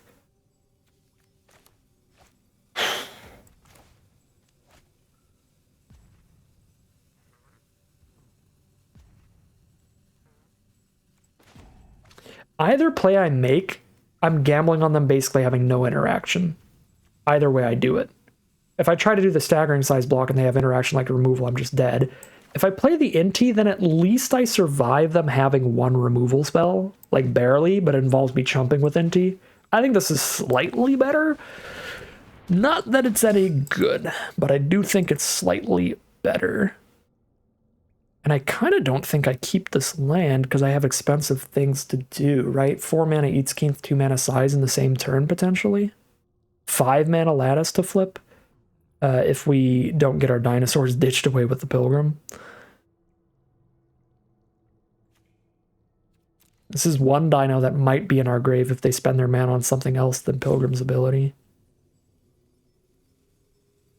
Either play I make, I'm gambling on them basically having no interaction. Either way I do it. If I try to do the Staggering Size block and they have interaction like removal, I'm just dead. If I play the Inti, then at least I survive them having 1 removal spell. Like barely, but it involves me chumping with Inti. I think this is slightly better. Not that it's any good, but I do think it's slightly better. And I kind of don't think I keep this land because I have expensive things to do, right? 4 mana Eatskeith, 2 mana Size in the same turn, potentially. 5 mana Lattice to flip. if we don't get our dinosaurs ditched away with the Pilgrim. This is one dino that might be in our grave if they spend their mana on something else than Pilgrim's ability.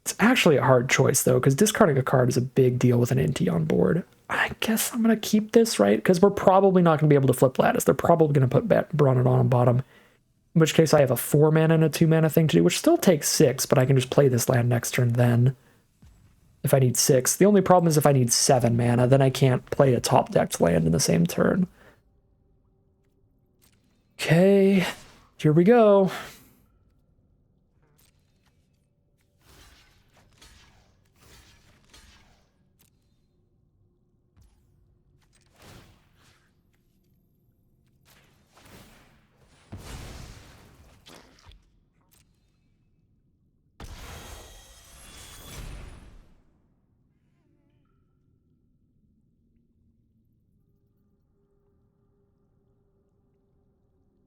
It's actually a hard choice, though, because discarding a card is a big deal with an Inti on board. I guess I'm going to keep this, right? Because we're probably not going to be able to flip Lattice. They're probably going to put Bronodon on bottom. In which case I have a 4-mana and a 2-mana thing to do, which still takes 6, but I can just play this land next turn then. If I need 6. The only problem is if I need 7 mana, then I can't play a top-decked land in the same turn. Okay, here we go.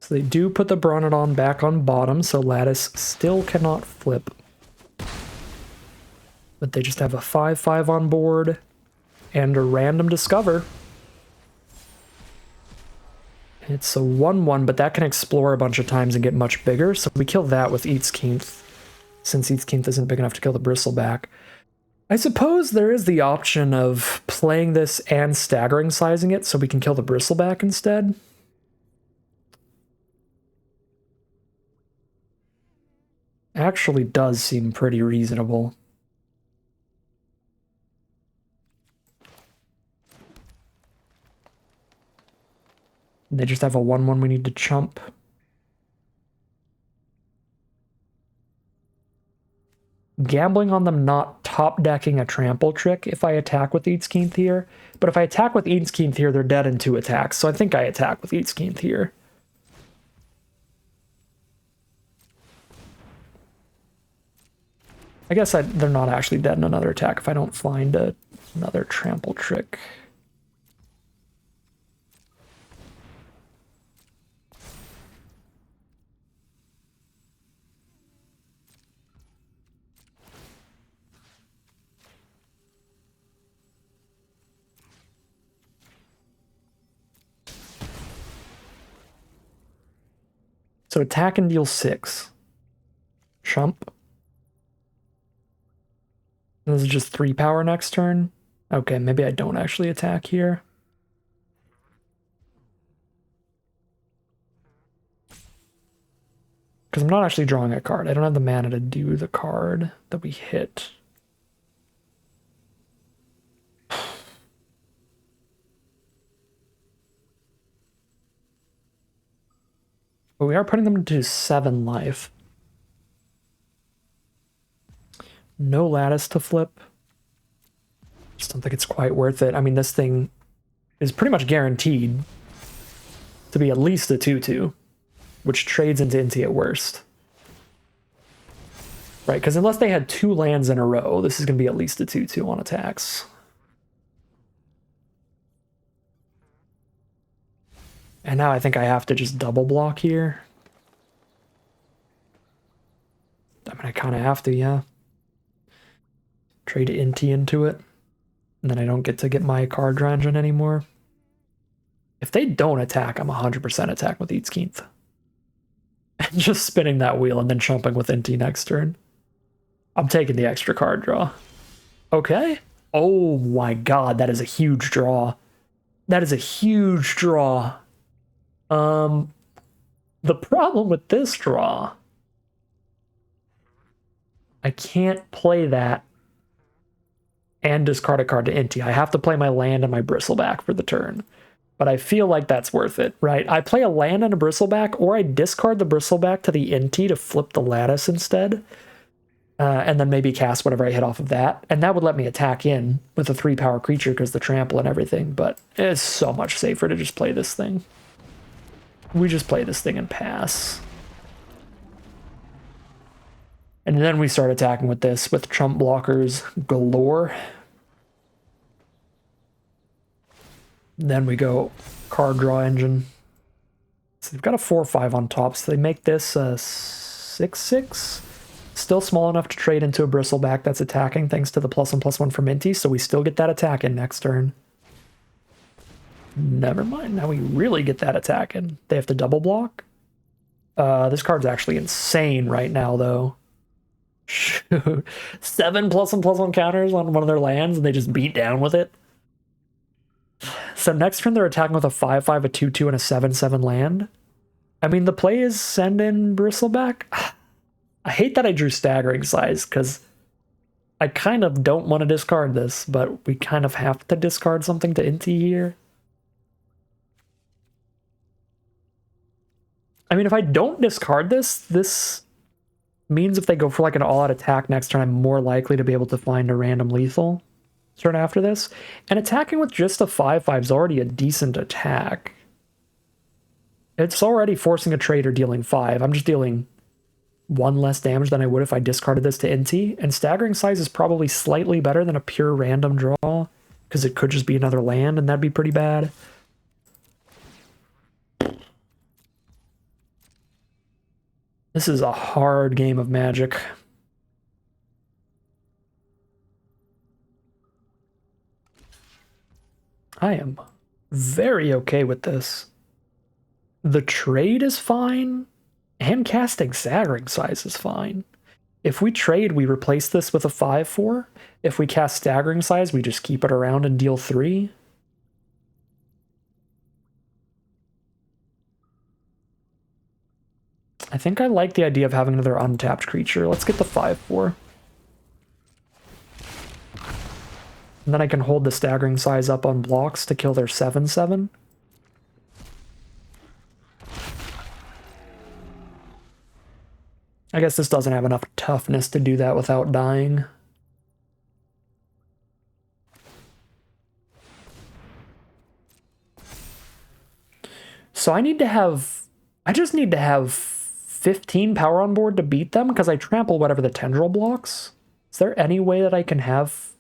So they do put the Bronodon back on bottom, so Lattice still cannot flip. But they just have a 5/5 on board and a random discover. It's a 1/1, but that can explore a bunch of times and get much bigger, so we kill that with Eatskeith, since Eatskeith isn't big enough to kill the Bristleback. I suppose there is the option of playing this and staggering sizing it so we can kill the Bristleback instead. Actually does seem pretty reasonable. They just have a 1/1 we need to chump. Gambling on them not top-decking a trample trick if I attack with Eatskeith here. But if I attack with Eatskeith here, they're dead in 2 attacks, so I think I attack with Eatskeith here. I guess they're not actually dead in another attack if I don't find another trample trick. So attack and deal 6. Chump. This is just 3 power next turn. Okay, maybe I don't actually attack here. Because I'm not actually drawing a card. I don't have the mana to do the card that we hit. But we are putting them into 7 life. No Lattice to flip. Just don't think it's quite worth it. I mean, this thing is pretty much guaranteed to be at least a 2/2, which trades into Inti at worst. Right, because unless they had 2 lands in a row, this is going to be at least a 2/2 on attacks. And now I think I have to just double block here. I mean, I kind of have to, yeah. Trade Inti into it. And then I don't get to get my card draw engine anymore. If they don't attack, I'm 100% attack with Eatskeith. And just spinning that wheel and then chumping with Inti next turn. I'm taking the extra card draw. Okay. Oh my god, that is a huge draw. That is a huge draw. The problem with this draw, I can't play that and discard a card to Inti. I have to play my land and my Bristleback for the turn. But I feel like that's worth it, right? I play a land and a Bristleback, or I discard the Bristleback to the Inti to flip the Lattice instead. And then maybe cast whatever I hit off of that. And that would let me attack in with a 3-power creature because the trample and everything. But it's so much safer to just play this thing. We just play this thing and pass. And then we start attacking with this, with trump blockers galore. Then we go card draw engine. So they've got a 4/5 on top, so they make this a 6/6. Still small enough to trade into a bristleback that's attacking thanks to the +1/+1 from Minty, so we still get that attack in next turn. Never mind, now we really get that attack in. They have to double block. This card's actually insane right now, though. Shoot. 7 +1/+1 counters on one of their lands, and they just beat down with it. So next turn, they're attacking with a 5/5, a 2/2, and a 7/7 land. I mean, the play is send in Bristleback. I hate that I drew Staggering Size, because I kind of don't want to discard this, but we kind of have to discard something to Inti here. I mean, if I don't discard this, this means if they go for like an all-out attack next turn, I'm more likely to be able to find a random lethal turn after this. And attacking with just a 5/5 is already a decent attack. It's already forcing a trade or dealing 5. I'm just dealing 1 less damage than I would if I discarded this to NT. And Staggering Size is probably slightly better than a pure random draw, because it could just be another land, and that'd be pretty bad. This is a hard game of Magic. I am very okay with this. The trade is fine, and casting Staggering Size is fine. If we trade, we replace this with a 5/4. If we cast Staggering Size, we just keep it around and deal 3. I think I like the idea of having another untapped creature. Let's get the 5/4. And then I can hold the Staggering Size up on blocks to kill their 7/7. I guess this doesn't have enough toughness to do that without dying. So I just need to have 15 power on board to beat them, because I trample whatever the tendril blocks. Is there any way that I can have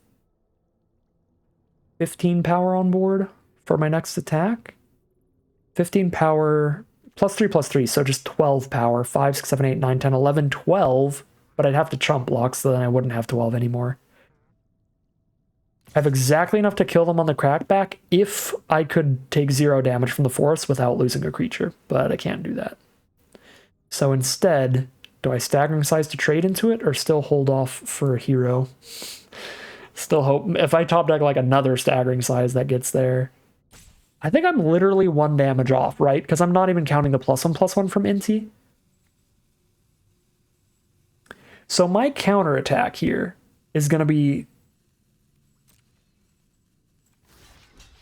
15 power on board for my next attack? 15 power, +3/+3, so just 12 power. 5, 6, 7, 8, 9, 10, 11, 12. But I'd have to chump blocks, so then I wouldn't have 12 anymore. I have exactly enough to kill them on the crackback if I could take 0 damage from the forest without losing a creature, but I can't do that. So instead, do I Staggering Size to trade into it, or still hold off for a hero? Still hope, if I top deck like another Staggering Size that gets there. I think I'm literally 1 damage off, right? Because I'm not even counting the +1/+1 from Inti. So my counterattack here is going to be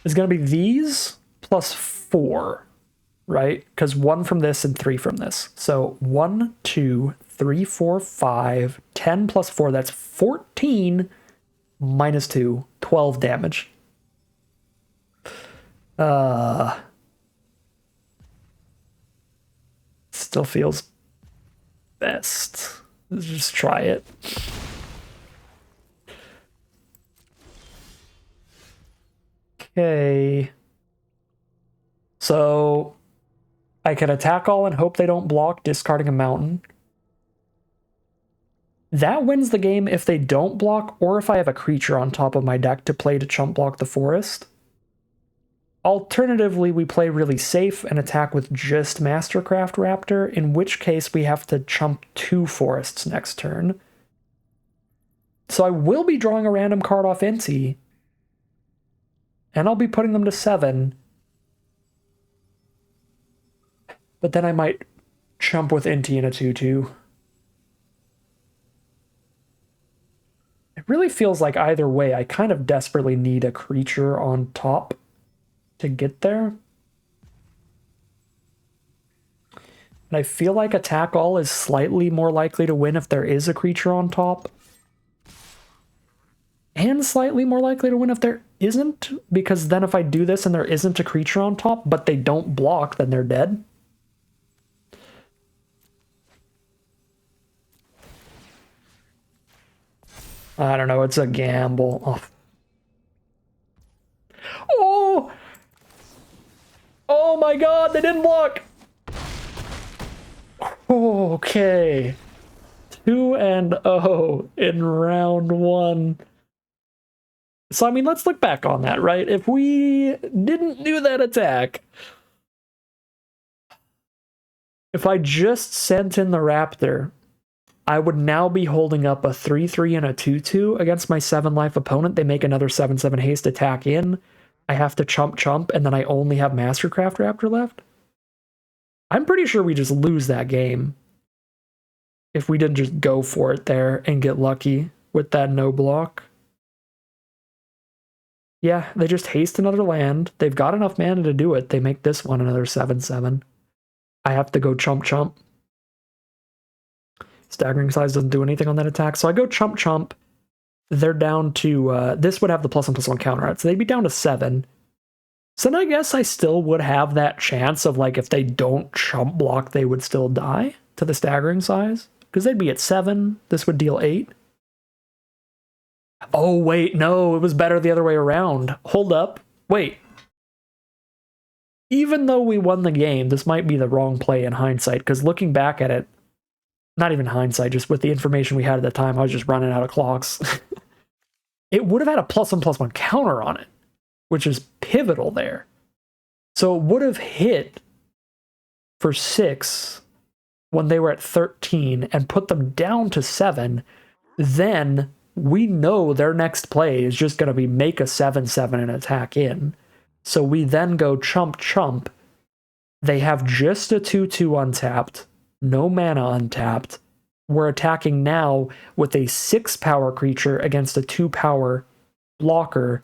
these +4, right? Because 1 from this and 3 from this. So 1, 2, 3, 4, 5, 10 + 4, that's 14 -2, 12 damage. Still feels best. Let's just try it. Okay. So I can attack all and hope they don't block, discarding a mountain. That wins the game if they don't block, or if I have a creature on top of my deck to play to chump block the forest. Alternatively, we play really safe and attack with just Mastercraft Raptor, in which case we have to chump 2 forests next turn. So I will be drawing a random card off Inti, and I'll be putting them to 7. But then I might chump with Inti in a 2/2. It really feels like either way, I kind of desperately need a creature on top to get there. And I feel like attack all is slightly more likely to win if there is a creature on top. And slightly more likely to win if there isn't, because then if I do this and there isn't a creature on top, but they don't block, then they're dead. I don't know, it's a gamble. Oh! Oh my god, they didn't block! Okay. 2-0 in round 1. So, I mean, let's look back on that, right? If we didn't do that attack, if I just sent in the Raptor, I would now be holding up a 3-3 and a 2-2 against my 7-life opponent. They make another 7-7 haste attack in. I have to chump, and then I only have Mastercraft Raptor left. I'm pretty sure we just lose that game if we didn't just go for it there and get lucky with that no block. Yeah, they just haste another land. They've got enough mana to do it. They make this one another 7-7. I have to go chump. Staggering size doesn't do anything on that attack. So I go chump. They're down to, this would have the +1/+1 counter out. So they'd be down to 7. So then I guess I still would have that chance of, like, if they don't chump block, they would still die to the staggering size. Because they'd be at 7. This would deal 8. Oh, wait, no, it was better the other way around. Hold up. Wait. Even though we won the game, this might be the wrong play in hindsight, because looking back at it, not even hindsight, just with the information we had at the time, I was just running out of clocks. It would have had a +1/+1 counter on it, which is pivotal there. So it would have hit for 6 when they were at 13 and put them down to 7. Then we know their next play is just going to be make a 7-7 and attack in. So we then go chump. They have just a 2-2 untapped, no mana untapped. We're attacking now with a 6-power creature against a 2-power blocker.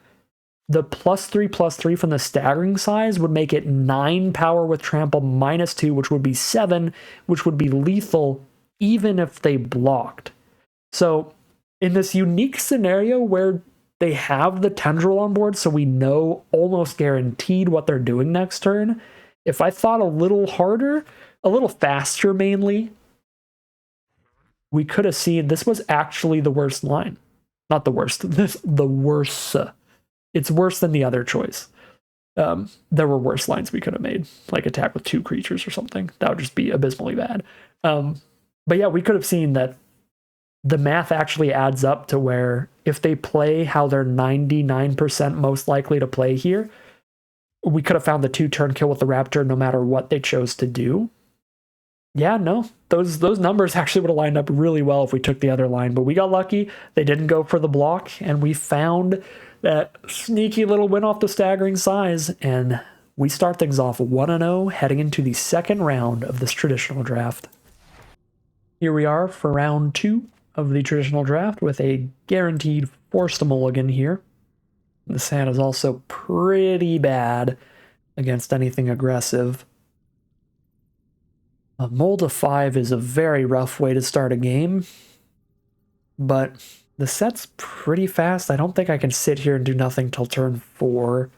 The +3/+3 from the staggering size would make it 9 power with trample -2, which would be 7, which would be lethal even if they blocked. So in this unique scenario where they have the tendril on board, so we know almost guaranteed what they're doing next turn, if I thought a little harder, a little faster mainly, we could have seen this was actually the worst line. Not the worst, the worst. It's worse than the other choice. There were worse lines we could have made, like attack with 2 creatures or something. That would just be abysmally bad. But yeah, we could have seen that the math actually adds up to where if they play how they're 99% most likely to play here, we could have found the 2-turn kill with the Raptor no matter what they chose to do. Yeah, no, those numbers actually would have lined up really well if we took the other line, but we got lucky. They didn't go for the block, and we found that sneaky little win off the staggering size, and we start things off 1-0 heading into the second round of this traditional draft. Here we are for round 2 of the traditional draft with a guaranteed forced mulligan here. This hand is also pretty bad against anything aggressive. A mold of 5 is a very rough way to start a game, but the set's pretty fast. I don't think I can sit here and do nothing till turn 4.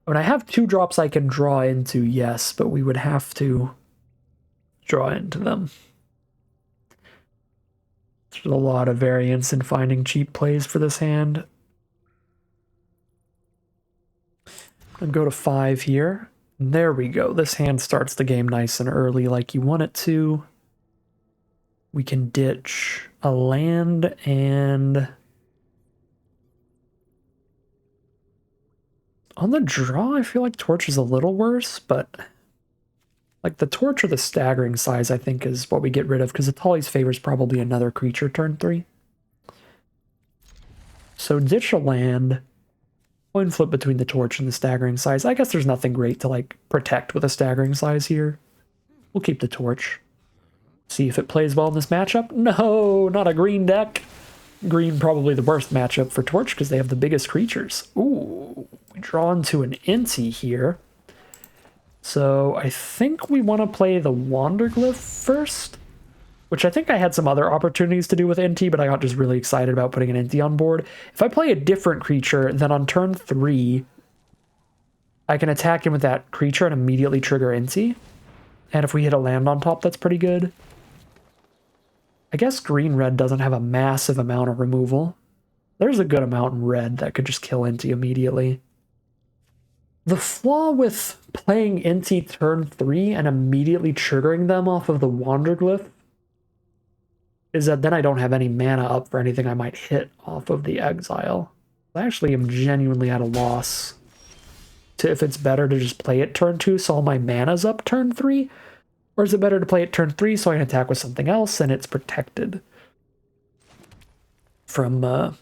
I mean, I have 2 drops I can draw into, yes, but we would have to draw into them. There's a lot of variance in finding cheap plays for this hand. I'll go to 5 here. There we go. This hand starts the game nice and early like you want it to. We can ditch a land and... on the draw, I feel like Torch is a little worse, but... like the Torch or the staggering size, I think, is what we get rid of, because Atali's Favor is probably another creature turn 3. So ditch a land... coin flip between the Torch and the staggering size. I guess there's nothing great to, like, protect with a staggering size here. We'll keep the Torch. See if it plays well in this matchup. No, not a green deck. Green probably the worst matchup for Torch because they have the biggest creatures. Ooh, we draw into an Inti here. So I think we want to play the Wanderglyph first, which I think I had some other opportunities to do with Inti, but I got just really excited about putting an Inti on board. If I play a different creature, then on turn 3, I can attack him with that creature and immediately trigger Inti. And if we hit a land on top, that's pretty good. I guess green-red doesn't have a massive amount of removal. There's a good amount in red that could just kill Inti immediately. The flaw with playing Inti turn 3 and immediately triggering them off of the Wanderglyph is that then I don't have any mana up for anything I might hit off of the exile. I actually am genuinely at a loss to if it's better to just play it turn 2 so all my mana's up turn 3, or is it better to play it turn 3 so I can attack with something else and it's protected from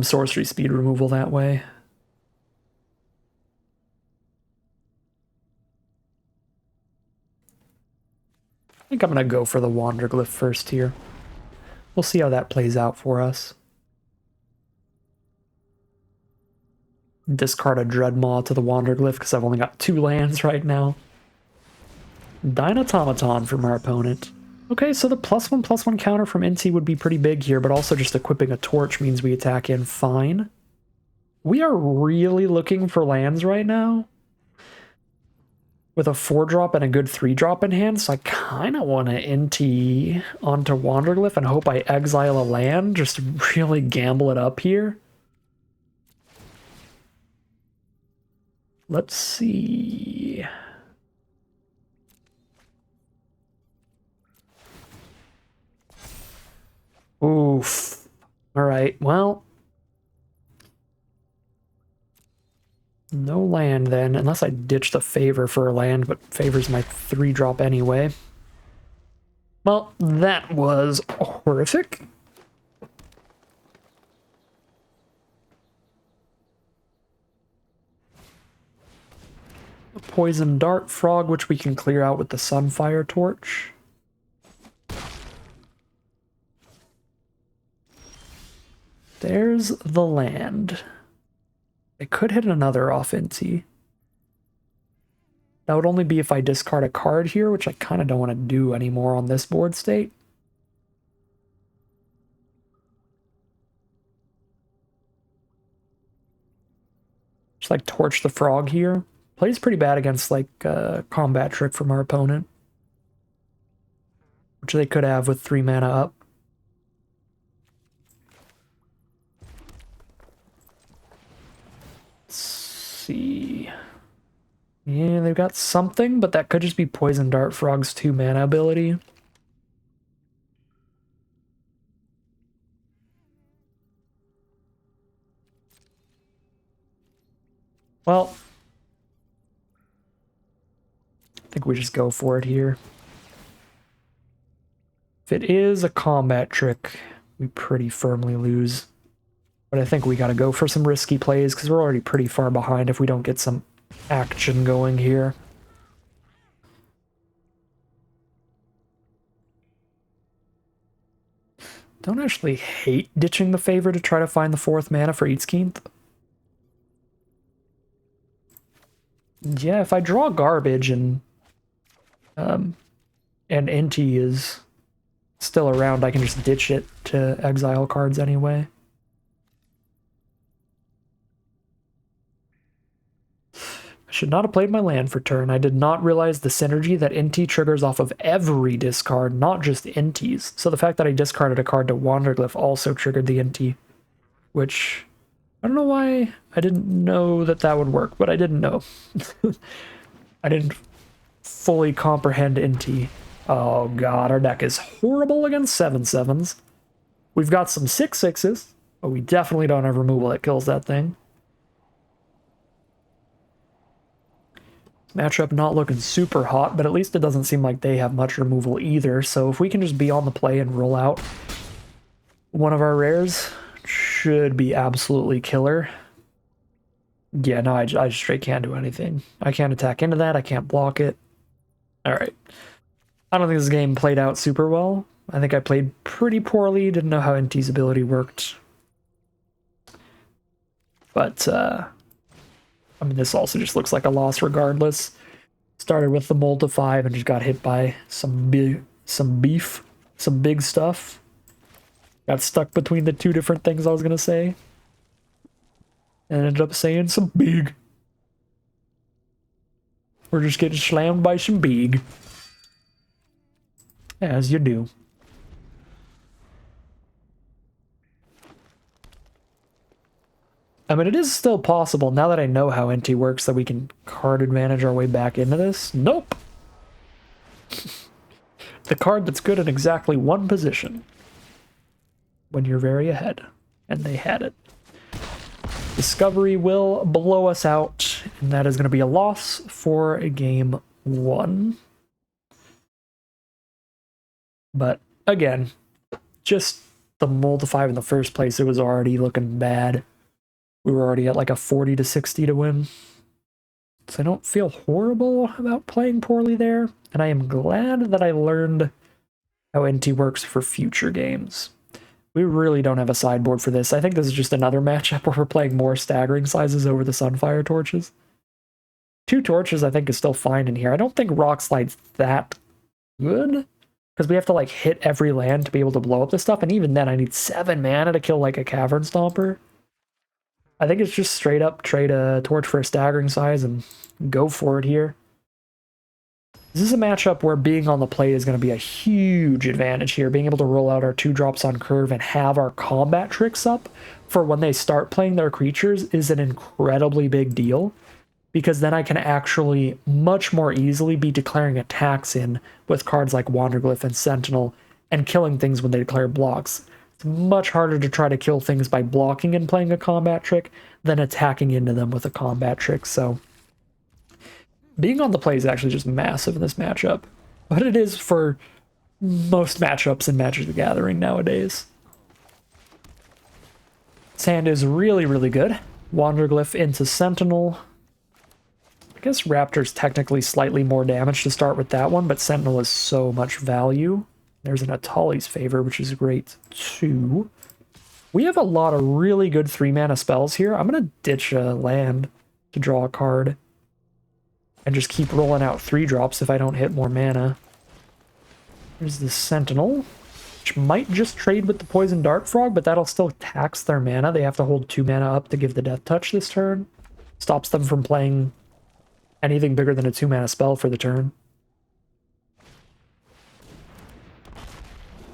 sorcery speed removal that way. I think I'm going to go for the Wanderglyph first here. We'll see how that plays out for us. Discard a Dreadmaw to the Wanderglyph because I've only got 2 lands right now. Dynatomaton from our opponent. Okay, so the +1/+1 counter from Inti would be pretty big here, but also just equipping a torch means we attack in fine. We are really looking for lands right now. With a 4-drop and a good 3-drop in hand, so I kind of want to Inti onto Wanderglyph and hope I exile a land, just to really gamble it up here. Let's see. Oof. Alright, well. No land then, unless I ditch the Favor for a land, but Favor's my 3-drop anyway. Well, that was horrific. A Poison Dart Frog, which we can clear out with the Sunfire Torch. There's the land. I could hit another off Inti. That would only be if I discard a card here, which I kind of don't want to do anymore on this board state. Just like Torch the Frog here. Plays pretty bad against like Combat Trick from our opponent, which they could have with 3 mana up. See. Yeah, they've got something, but that could just be Poison Dart Frog's 2 mana ability. Well, I think we just go for it here. If it is a combat trick, we pretty firmly lose. But I think we gotta go for some risky plays because we're already pretty far behind if we don't get some action going here. Don't actually hate ditching the Favor to try to find the 4th mana for Eatskeith. Yeah, if I draw garbage and Inti is still around, I can just ditch it to exile cards anyway. I should not have played my land for turn. I did not realize the synergy that Inti triggers off of every discard, not just Intis. So the fact that I discarded a card to Wanderglyph also triggered the Inti, which I don't know why I didn't know that that would work, but I didn't know. I didn't fully comprehend Inti. Oh god, our deck is horrible against 7/7s. We've got some 6/6s, but we definitely don't have removal that kills that thing. Matchup not looking super hot, but at least it doesn't seem like they have much removal either, so if we can just be on the play and roll out one of our rares, should be absolutely killer. Yeah, no, I just straight can't do anything. I can't attack into that, I can't block it. Alright. I don't think this game played out super well. I think I played pretty poorly, didn't know how Inti's ability worked. But, I mean, this also just looks like a loss regardless. Started with the Mold of 5 and just got hit by some big stuff. Got stuck between the 2 different things I was going to say. And ended up saying some big. We're just getting slammed by some big. As you do. I mean, it is still possible, now that I know how Inti works, that we can card advantage our way back into this. Nope! the card that's good in exactly one position when you're very ahead. And they had it. Discovery will blow us out, and that is going to be a loss for game 1. But again, just the mold 5 in the first place, it was already looking bad. We were already at like a 40 to 60 to win. So I don't feel horrible about playing poorly there, and I am glad that I learned how NT works for future games. We really don't have a sideboard for this. I think this is just another matchup where we're playing more staggering sizes over the Sunfire torches. 2 torches I think is still fine in here. I don't think Rock Slide's that good, because we have to like hit every land to be able to blow up this stuff, and even then I need 7 mana to kill like a Cavern Stomper. I think it's just straight up trade a torch for a staggering size and go for it here. This is a matchup where being on the plate is going to be a huge advantage here. Being able to roll out our 2 drops on curve and have our combat tricks up for when they start playing their creatures is an incredibly big deal, because then I can actually much more easily be declaring attacks in with cards like Wanderglyph and Sentinel and killing things when they declare blocks. It's much harder to try to kill things by blocking and playing a combat trick than attacking into them with a combat trick, so being on the play is actually just massive in this matchup, but it is for most matchups in Magic the Gathering nowadays. This hand is really, really good. Wanderglyph into Sentinel. I guess Raptor's technically slightly more damage to start with that one, but Sentinel is so much value. There's an Atali's Favor, which is great too. We have a lot of really good 3-mana spells here. I'm going to ditch a land to draw a card and just keep rolling out 3 drops if I don't hit more mana. There's the Sentinel, which might just trade with the Poison Dart Frog, but that'll still tax their mana. They have to hold 2 mana up to give the Death Touch this turn. Stops them from playing anything bigger than a 2-mana spell for the turn.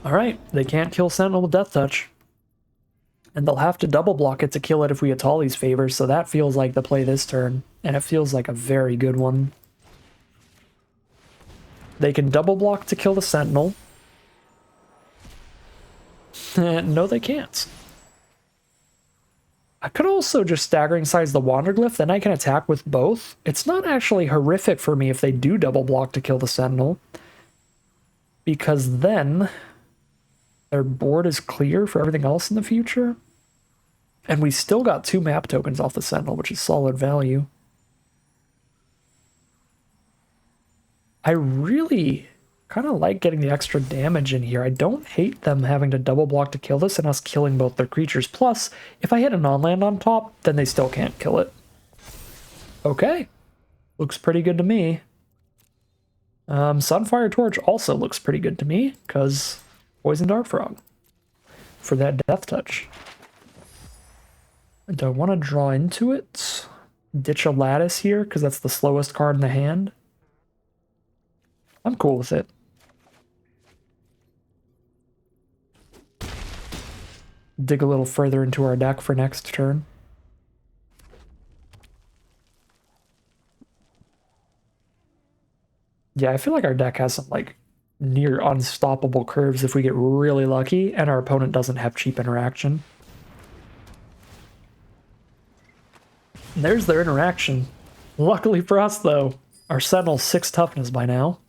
Alright, they can't kill Sentinel with Death Touch. And they'll have to double block it to kill it if we Atali's Favor, so that feels like the play this turn, and it feels like a very good one. They can double block to kill the Sentinel. No, they can't. I could also just staggering size the Wanderglyph, then I can attack with both. It's not actually horrific for me if they do double block to kill the Sentinel, because then their board is clear for everything else in the future. And we still got 2 map tokens off the Sentinel, which is solid value. I really kind of like getting the extra damage in here. I don't hate them having to double block to kill this and us killing both their creatures. Plus, if I hit a non-land on top, then they still can't kill it. Okay. Looks pretty good to me. Sunfire Torch also looks pretty good to me, because Poison Dart Frog for that Death Touch. Do I want to draw into it? Ditch a Lattice here, because that's the slowest card in the hand. I'm cool with it. Dig a little further into our deck for next turn. Yeah, I feel like our deck has some like near unstoppable curves if we get really lucky and our opponent doesn't have cheap interaction. And there's their interaction. Luckily for us though, our Sentinel's 6 toughness by now.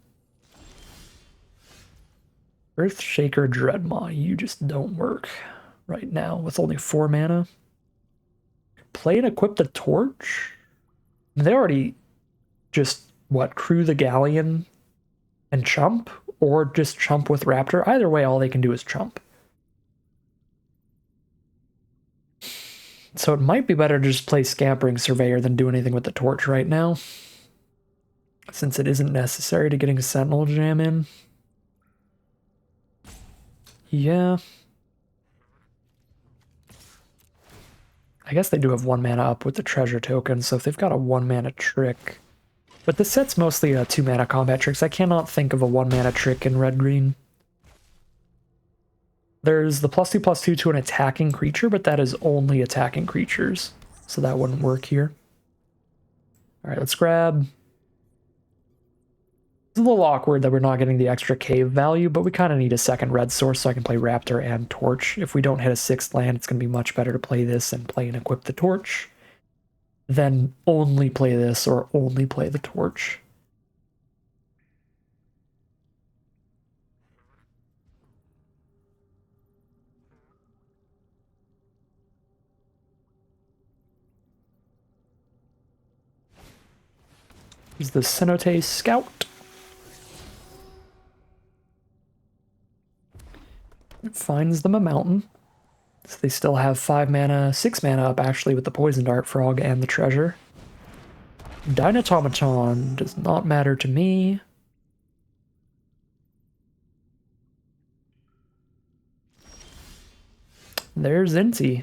Earthshaker Dreadmaw, you just don't work right now with only 4 mana. Play and equip the Torch? They already just, what, crew the Galleon and chump? Or just chump with Raptor? Either way, all they can do is chump. So it might be better to just play Scampering Surveyor than do anything with the Torch right now, since it isn't necessary to getting a Sentinel Jam in. Yeah. I guess they do have 1 mana up with the treasure token, so if they've got a 1 mana trick. But this set's mostly 2 mana combat tricks. I cannot think of a 1 mana trick in red-green. There's the +2/+2 to an attacking creature, but that is only attacking creatures, so that wouldn't work here. Alright, let's grab... It's a little awkward that we're not getting the extra cave value, but we kind of need a second red source so I can play Raptor and Torch. If we don't hit a 6th land, it's going to be much better to play this and play and equip the Torch than only play this or only play the Torch. He's the Cenote Scout. It finds them a mountain. So they still have 5 mana, 6 mana up actually with the Poison Dart Frog and the treasure. Dynatomaton does not matter to me. There's Inti.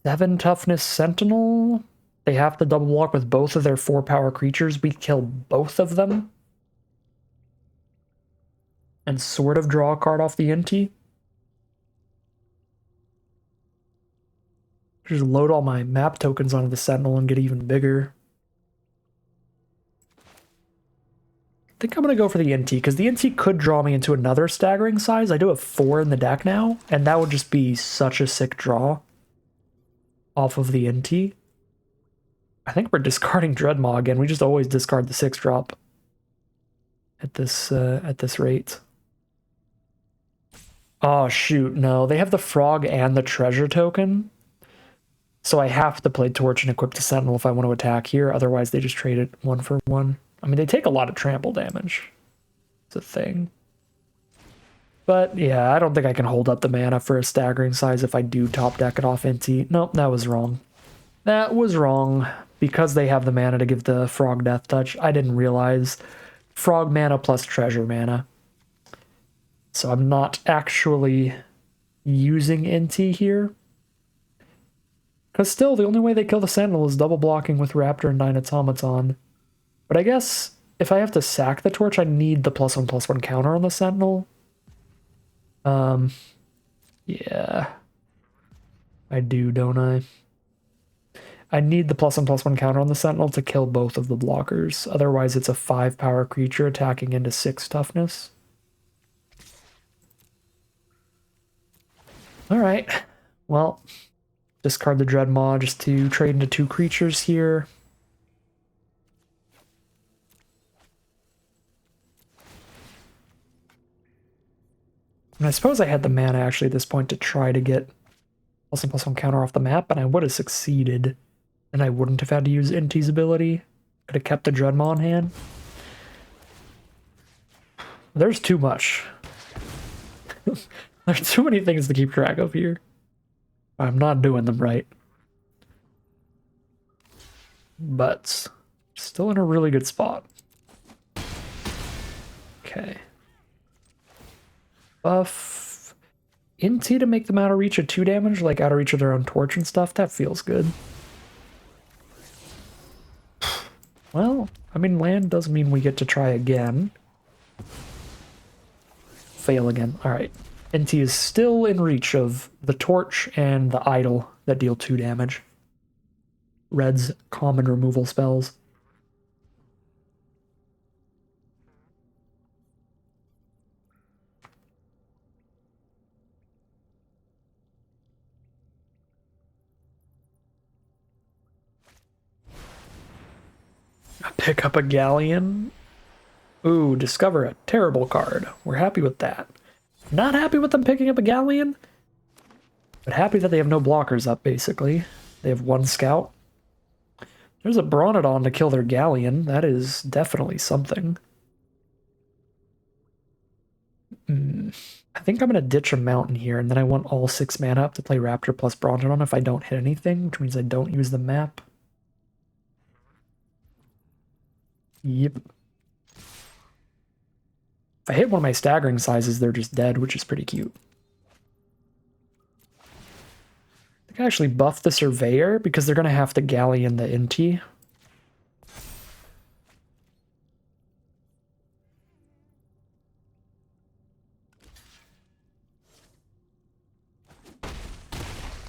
7 toughness Sentinel. They have to double block with both of their 4 power creatures. We kill both of them. And sort of draw a card off the Inti. Just load all my map tokens onto the Sentinel and get even bigger. I think I'm going to go for the Inti, because the Inti could draw me into another staggering size. I do have 4 in the deck now, and that would just be such a sick draw off of the Inti. I think we're discarding Dreadmaw again. We just always discard the 6-drop at this rate. Oh, shoot, no. They have the Frog and the Treasure token. So I have to play Torch and equip the Sentinel if I want to attack here. Otherwise, they just trade it 1 for 1. I mean, they take a lot of trample damage. It's a thing. But, yeah, I don't think I can hold up the mana for a staggering size if I do top deck it off Inti. Nope, that was wrong. That was wrong. Because they have the mana to give the Frog Death Touch, I didn't realize Frog mana plus Treasure mana. So I'm not actually using Inti here. Because still, the only way they kill the Sentinel is double blocking with Raptor and Dynatomaton. But I guess if I have to sack the Torch, I need the +1/+1 counter on the Sentinel. Yeah. I do, don't I? I need the +1/+1 counter on the Sentinel to kill both of the blockers. Otherwise, it's a 5 power creature attacking into 6 toughness. Alright. Well, discard the Dreadmaw just to trade into 2 creatures here. And I suppose I had the mana actually at this point to try to get +1/+1 counter off the map, and I would have succeeded. And I wouldn't have had to use Inti's ability. Could have kept the Dreadmaw in hand. There's too much. There's too many things to keep track of here. I'm not doing them right. But still in a really good spot. Okay. Buff Inti to make them out of reach of 2 damage, like out of reach of their own Torch and stuff. That feels good. Well, I mean, land does mean we get to try again. Fail again. Alright. Inti is still in reach of the Torch and the Idol that deal 2 damage. Red's common removal spells. Pick up a Galleon. Ooh, discover a terrible card. We're happy with that. Not happy with them picking up a Galleon, but happy that they have no blockers up, basically. They have 1 scout. There's a Bronodon to kill their Galleon. That is definitely something. I think I'm going to ditch a mountain here, and then I want all 6 mana up to play Raptor plus Bronodon if I don't hit anything, which means I don't use the map. Yep. If I hit one of my staggering sizes, they're just dead, which is pretty cute. I think I actually buff the Surveyor because they're going to have to Galleon the Inti.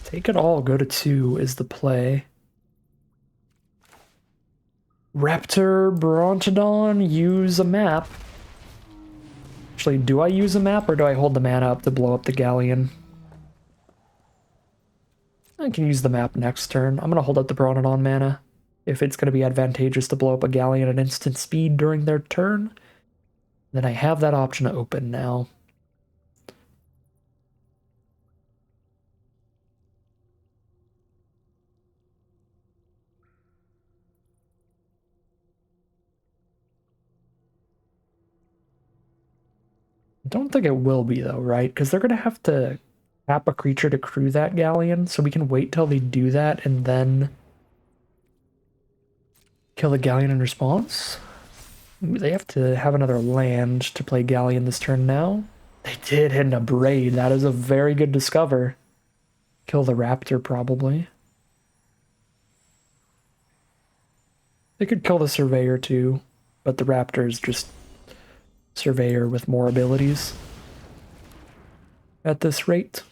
Take it all, go to 2 is the play. Raptor, Brontodon, use a map. Actually, do I use a map or do I hold the mana up to blow up the Galleon? I can use the map next turn. I'm going to hold up the Brontodon mana. If it's going to be advantageous to blow up a Galleon at instant speed during their turn, then I have that option open now. I don't think it will be though, right? Because they're going to have to tap a creature to crew that Galleon, so we can wait till they do that and then kill the Galleon in response. They have to have another land to play Galleon this turn now. They did hit a Braid. That is a very good discover. Kill the Raptor, probably. They could kill the Surveyor, too. But the Raptor is just Surveyor with more abilities. At this rate.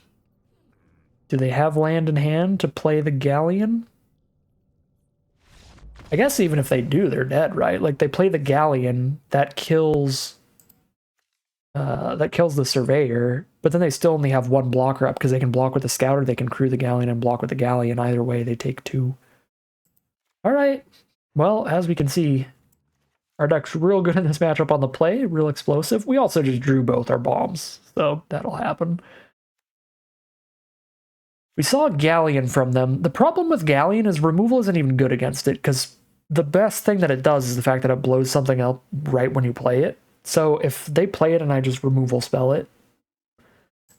Do they have land in hand to play the Galleon? I guess even if they do, they're dead, right? Like, they play the Galleon, that kills the Surveyor, but then they still only have one blocker up because they can block with the Scouter, they can crew the Galleon and block with the Galleon. Either way, they take 2. Alright. Well, as we can see, our deck's real good in this matchup on the play, real explosive. We also just drew both our bombs, so that'll happen. We saw Galleon from them. The problem with Galleon is removal isn't even good against it, because the best thing that it does is the fact that it blows something up right when you play it. So if they play it and I just removal spell it,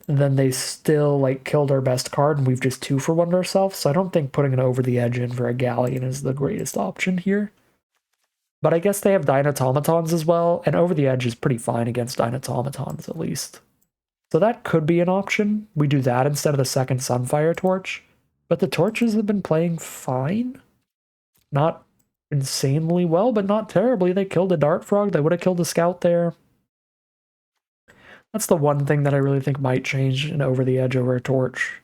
then they still like killed our best card and we've just 2-for-1'd ourselves. So I don't think putting an over the edge in for a Galleon is the greatest option here. But I guess they have Dynatomatons as well, and over the edge is pretty fine against Dynatomatons at least. So that could be an option. We do that instead of the second Sunfire Torch. But the Torches have been playing fine. Not insanely well, but not terribly. They killed a Dart Frog. They would have killed a Scout there. That's the one thing that I really think might change an over the edge over a Torch.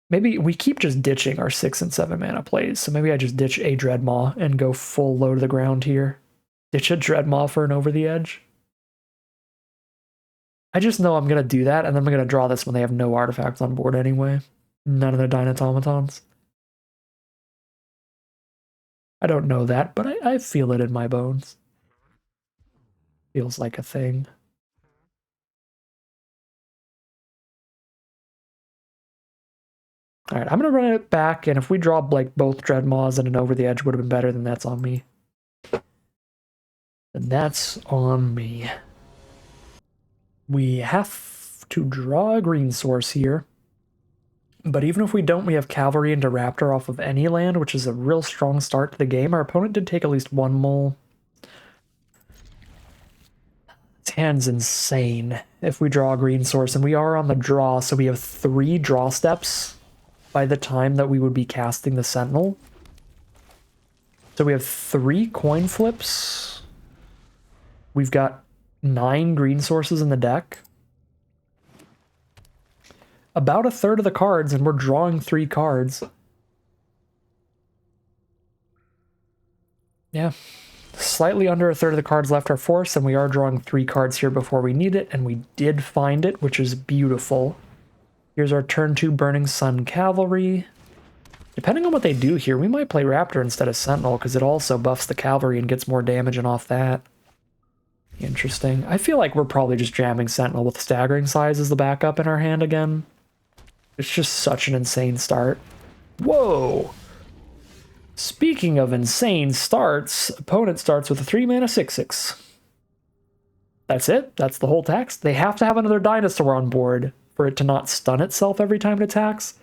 Maybe we keep just ditching our 6 and 7 mana plays, so maybe I just ditch a Dreadmaw and go full low to the ground here. Ditch a Dreadmaw for an over the edge. I just know I'm going to do that, and then I'm going to draw this when they have no artifacts on board anyway. None of their Dynatomatons. I don't know that, but I feel it in my bones. Feels like a thing. Alright, I'm going to run it back, and if we draw like both Dreadmaws and an over the edge would have been better, then that's on me. Then that's on me. We have to draw a green source here. But even if we don't, we have Cavalry into Raptor off of any land, which is a real strong start to the game. Our opponent did take at least 1 mole. This hand's insane if we draw a green source, and we are on the draw, so we have 3 draw steps by the time that we would be casting the Sentinel. So we have 3 coin flips. We've got 9 green sources in the deck. About a third of the cards, and we're drawing 3 cards. Yeah. Slightly under a third of the cards left are force, and we are drawing 3 cards here before we need it, and we did find it, which is beautiful. Here's our turn 2 Burning Sun Cavalry. Depending on what they do here, we might play Raptor instead of Sentinel, because it also buffs the Cavalry and gets more damage and off that. Interesting. I feel like we're probably just jamming Sentinel with Staggering Size as the backup in our hand again. It's just such an insane start. Whoa! Speaking of insane starts, opponent starts with a 3-mana 6/6. That's it. That's the whole text. They have to have another Dinosaur on board for it to not stun itself every time it attacks.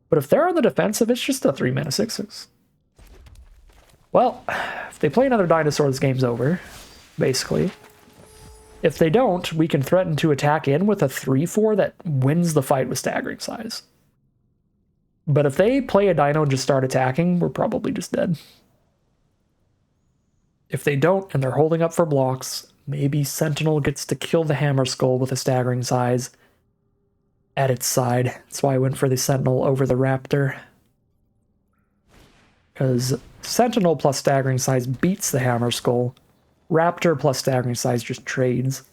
But if they're on the defensive, it's just a 3-mana 6/6. Well, if they play another Dinosaur, this game's over, basically. If they don't, we can threaten to attack in with a 3/4 that wins the fight with Staggering Size. But if they play a Dino and just start attacking, we're probably just dead. If they don't, and they're holding up for blocks, maybe Sentinel gets to kill the Hammer Skull with a Staggering Size at its side. That's why I went for the Sentinel over the Raptor. Because Sentinel plus staggering size beats the hammer skull. Raptor plus staggering size just trades.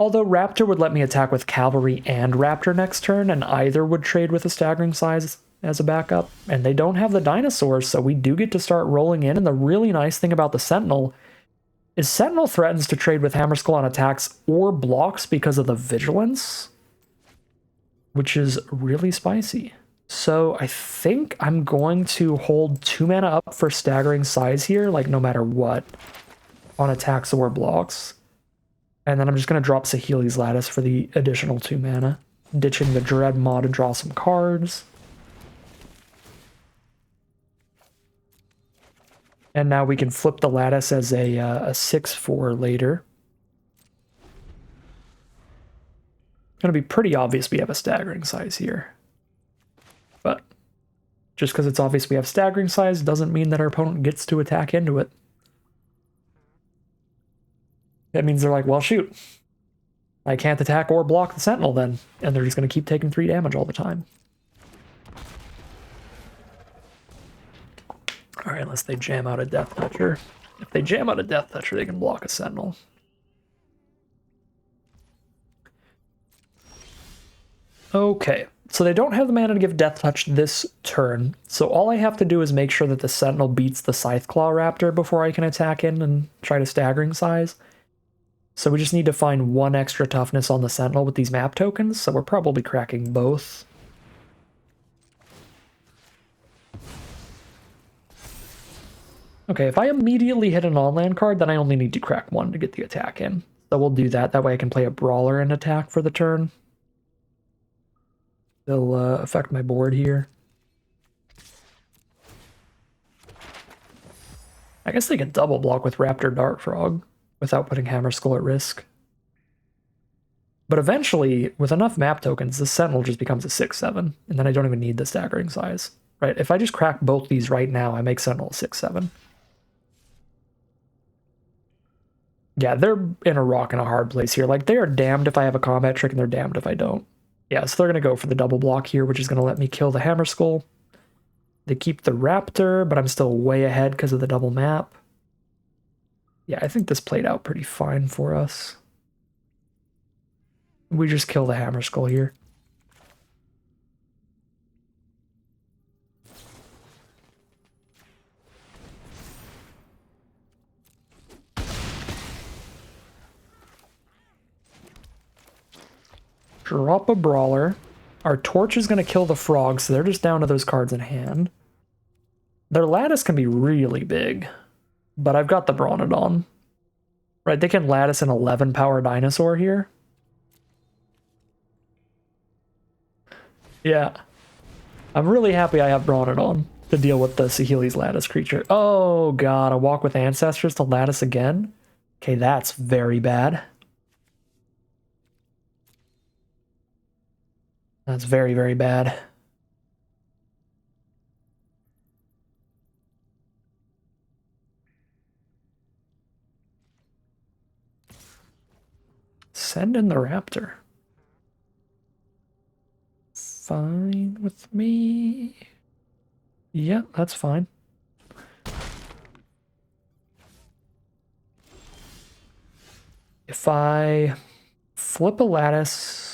Although Raptor would let me attack with Cavalry and Raptor next turn, and either would trade with a staggering size as a backup. And they don't have the dinosaurs, so we do get to start rolling in. And the really nice thing about the Sentinel is Sentinel threatens to trade with Hammer Skull on attacks or blocks because of the Vigilance, which is really spicy. So I think I'm going to hold 2 mana up for staggering size here, like no matter what, on attacks or blocks. And then I'm just going to drop Saheeli's Lattice for the additional 2 mana, ditching the Dread mod and draw some cards. And now we can flip the Lattice as a 6/4 later. It's going to be pretty obvious we have a staggering size here. But just because it's obvious we have staggering size doesn't mean that our opponent gets to attack into it. That means they're like, well, shoot, I can't attack or block the Sentinel then. And they're just going to keep taking 3 damage all the time. All right, unless they jam out a Death Toucher. If they jam out a Death Toucher, they can block a Sentinel. Okay, so they don't have the mana to give Death Touch this turn. So all I have to do is make sure that the Sentinel beats the Scytheclaw Raptor before I can attack in and try to staggering size. So we just need to find 1 extra toughness on the Sentinel with these map tokens, so we're probably cracking both. Okay, if I immediately hit an on-land card, then I only need to crack 1 to get the attack in. So we'll do that. That way I can play a Brawler and attack for the turn. They'll affect my board here. I guess they can double block with Raptor Dart Frog without putting Hammer Skull at risk. But eventually, with enough map tokens, the Sentinel just becomes a 6/7, and then I don't even need the staggering size. Right? If I just crack both these right now, I make Sentinel a 6/7. Yeah, they're in a rock and a hard place here. Like, they are damned if I have a combat trick, and they're damned if I don't. Yeah, so they're going to go for the double block here, which is going to let me kill the Hammer Skull. They keep the Raptor, but I'm still way ahead because of the double map. Yeah, I think this played out pretty fine for us. We just kill the Hammer Skull here. Drop a Brawler. Our Torch is going to kill the Frog, so they're just down to those cards in hand. Their Lattice can be really big, but I've got the Bronodon. Right, they can Lattice an 11 power dinosaur here. Yeah. I'm really happy I have Bronodon to deal with the Saheeli's Lattice creature. Oh god, a Walk with Ancestors to Lattice again? Okay, that's very bad. That's very, very bad. Send in the Raptor. Fine with me. Yeah, that's fine. If I flip a Lattice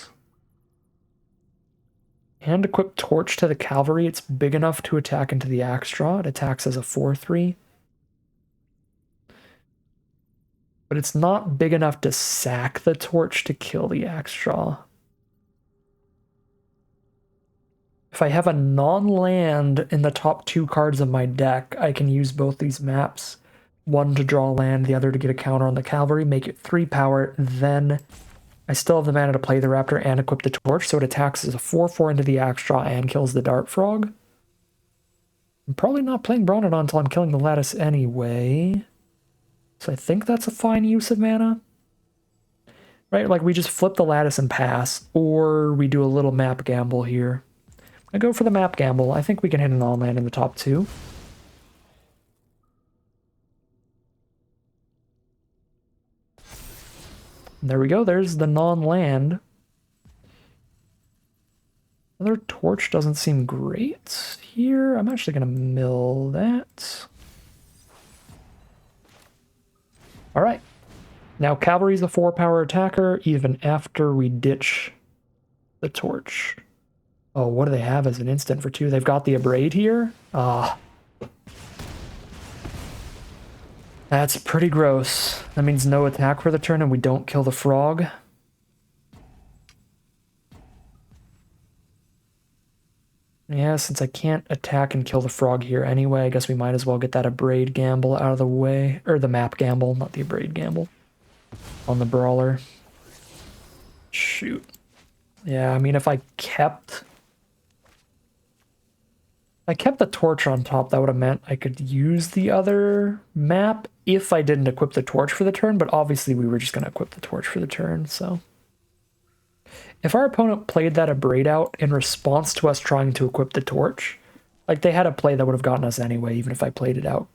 and equip Torch to the Cavalry, it's big enough to attack into the Axe Draw. It attacks as a 4/3. But it's not big enough to sack the Torch to kill the Axe Draw. If I have a non-land in the top 2 cards of my deck, I can use both these maps. One to draw land, the other to get a counter on the Cavalry, make it 3 power, then I still have the mana to play the Raptor and equip the Torch, so it attacks as a 4/4 into the Axe Draw and kills the Dart Frog. I'm probably not playing Bronodon until I'm killing the Lattice anyway. So I think that's a fine use of mana. Right, like we just flip the Lattice and pass, or we do a little map gamble here. I go for the map gamble. I think we can hit an on-land in the top 2. There we go, there's the non-land. Another torch doesn't seem great here. I'm actually going to mill that. All right. Now cavalry's a 4-power attacker even after we ditch the torch. Oh, what do they have as an instant for 2? They've got the abrade here. That's pretty gross. That means no attack for the turn and we don't kill the frog. Yeah, since I can't attack and kill the frog here anyway, I guess we might as well get that abrade gamble out of the way. Or the map gamble, not the abrade gamble. On the brawler. Shoot. Yeah, I mean, if I kept the torch on top, that would have meant I could use the other map if I didn't equip the torch for the turn, but obviously we were just going to equip the torch for the turn, so. If our opponent played that abrade out in response to us trying to equip the torch, like they had a play that would have gotten us anyway, even if I played it out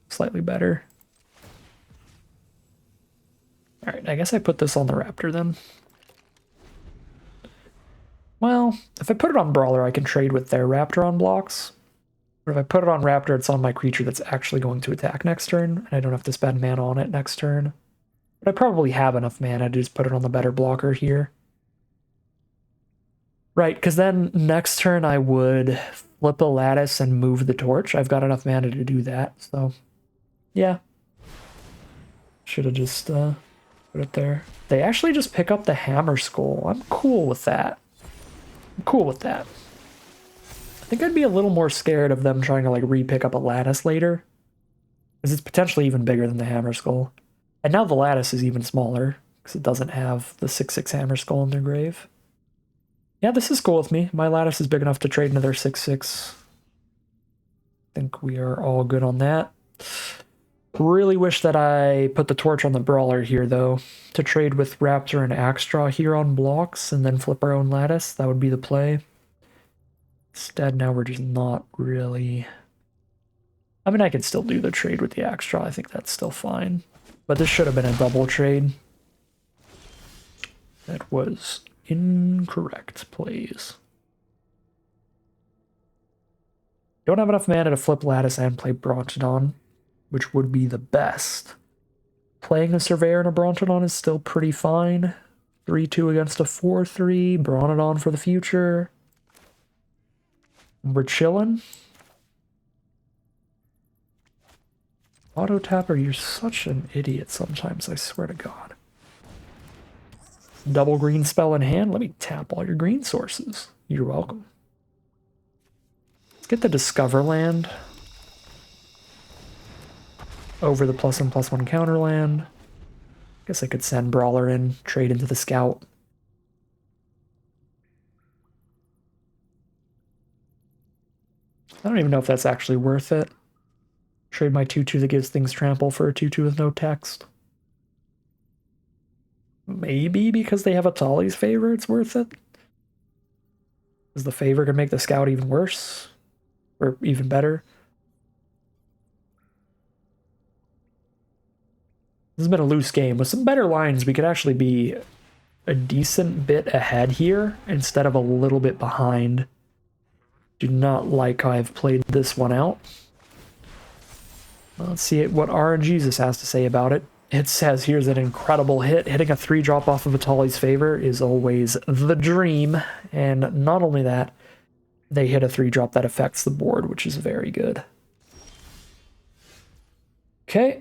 slightly better. All right, I guess I put this on the raptor then. Well, if I put it on brawler, I can trade with their raptor on blocks. Or if I put it on raptor, it's on my creature that's actually going to attack next turn, and I don't have to spend mana on it next turn. But I probably have enough mana to just put it on the better blocker here. Right, because then next turn I would flip a lattice and move the torch. I've got enough mana to do that, so yeah. Should have just put it there. They actually just pick up the hammer skull. I'm cool with that. I'm cool with that. I think I'd be a little more scared of them trying to like re-pick up a lattice later. Because it's potentially even bigger than the hammer skull. And now the lattice is even smaller, because it doesn't have the 6/6 hammer skull in their grave. Yeah, this is cool with me. My lattice is big enough to trade into their 6/6. I think we are all good on that. Really wish that I put the torch on the brawler here, though, to trade with Raptor and Axedraw here on blocks and then flip our own lattice. That would be the play. Instead, now we're just not really... I mean, I could still do the trade with the Axedraw. I think that's still fine. But this should have been a double trade. That was incorrect plays. Don't have enough mana to flip lattice and play Brontodon, which would be the best. Playing a Surveyor and a Brontodon is still pretty fine. 3-2 against a 4-3, Brontodon for the future. We're chilling. Auto Tapper, you're such an idiot sometimes, I swear to God. Double green spell in hand. Let me tap all your green sources. You're welcome. Let's get the Discover land over the +1/+1 counter land. Guess I could send Brawler in, trade into the Scout. I don't even know if that's actually worth it. Trade my 2/2 that gives things trample for a 2/2 with no text. Maybe because they have a Tali's favor, it's worth it. Because the favor can make the Scout even worse. Or even better. This has been a loose game. With some better lines, we could actually be a decent bit ahead here instead of a little bit behind. Do not like how I've played this one out. Let's see what RNGesus has to say about it. It says, here's an incredible hit. Hitting a 3-drop off of Vitali's favor is always the dream. And not only that, they hit a 3-drop that affects the board, which is very good. Okay.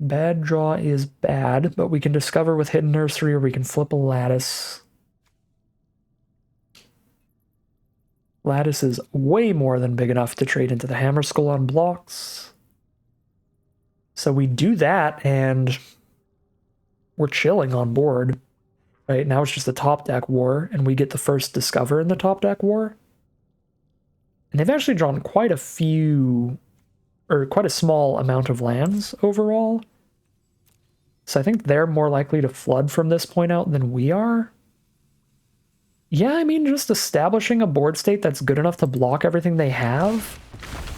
Bad draw is bad, but we can discover with Hidden Nursery or we can flip a Lattice. Lattice is way more than big enough to trade into the Hammer Skull on blocks. So we do that, and we're chilling on board. Right now it's just a top deck war, and we get the first Discover in the top deck war. And they've actually drawn quite a few, or quite a small amount of lands overall. So I think they're more likely to flood from this point out than we are. Yeah, I mean, just establishing a board state that's good enough to block everything they have,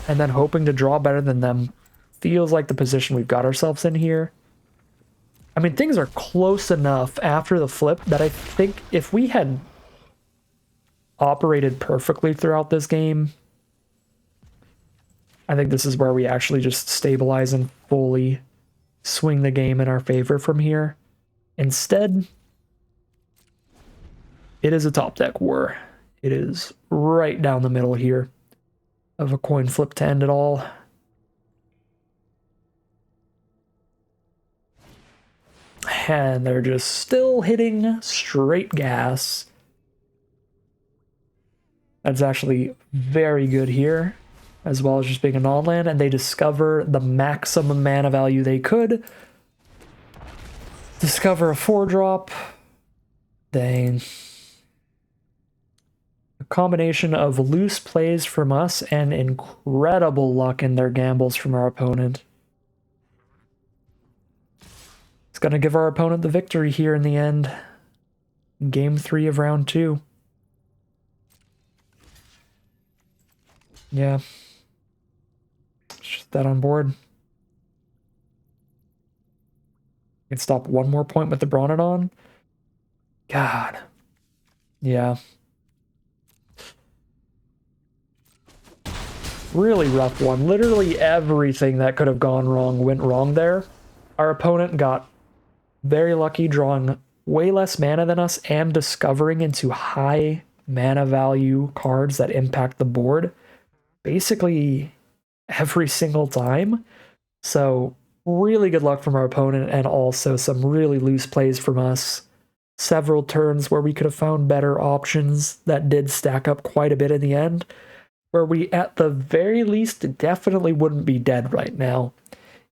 and then hoping to draw better than them feels like the position we've got ourselves in here. I mean, things are close enough after the flip that I think if we had operated perfectly throughout this game. I think this is where we actually just stabilize and fully swing the game in our favor from here. Instead, it is a top deck war. It is right down the middle here of a coin flip to end it all. And they're just still hitting straight gas. That's actually very good here, as well as just being a non-land, and they discover the maximum mana value they could. Discover a 4-drop. Dang. A combination of loose plays from us and incredible luck in their gambles from our opponent. It's going to give our opponent the victory here in the end. Game 3 of round 2. Yeah. Just that on board. Can stop one more point with the Bronodon. God. Yeah. Really rough one. Literally everything that could have gone wrong went wrong there. Our opponent got very lucky drawing way less mana than us and discovering into high mana value cards that impact the board basically every single time. So really good luck from our opponent, and also some really loose plays from us. Several turns where we could have found better options that did stack up quite a bit in the end, where we at the very least definitely wouldn't be dead right now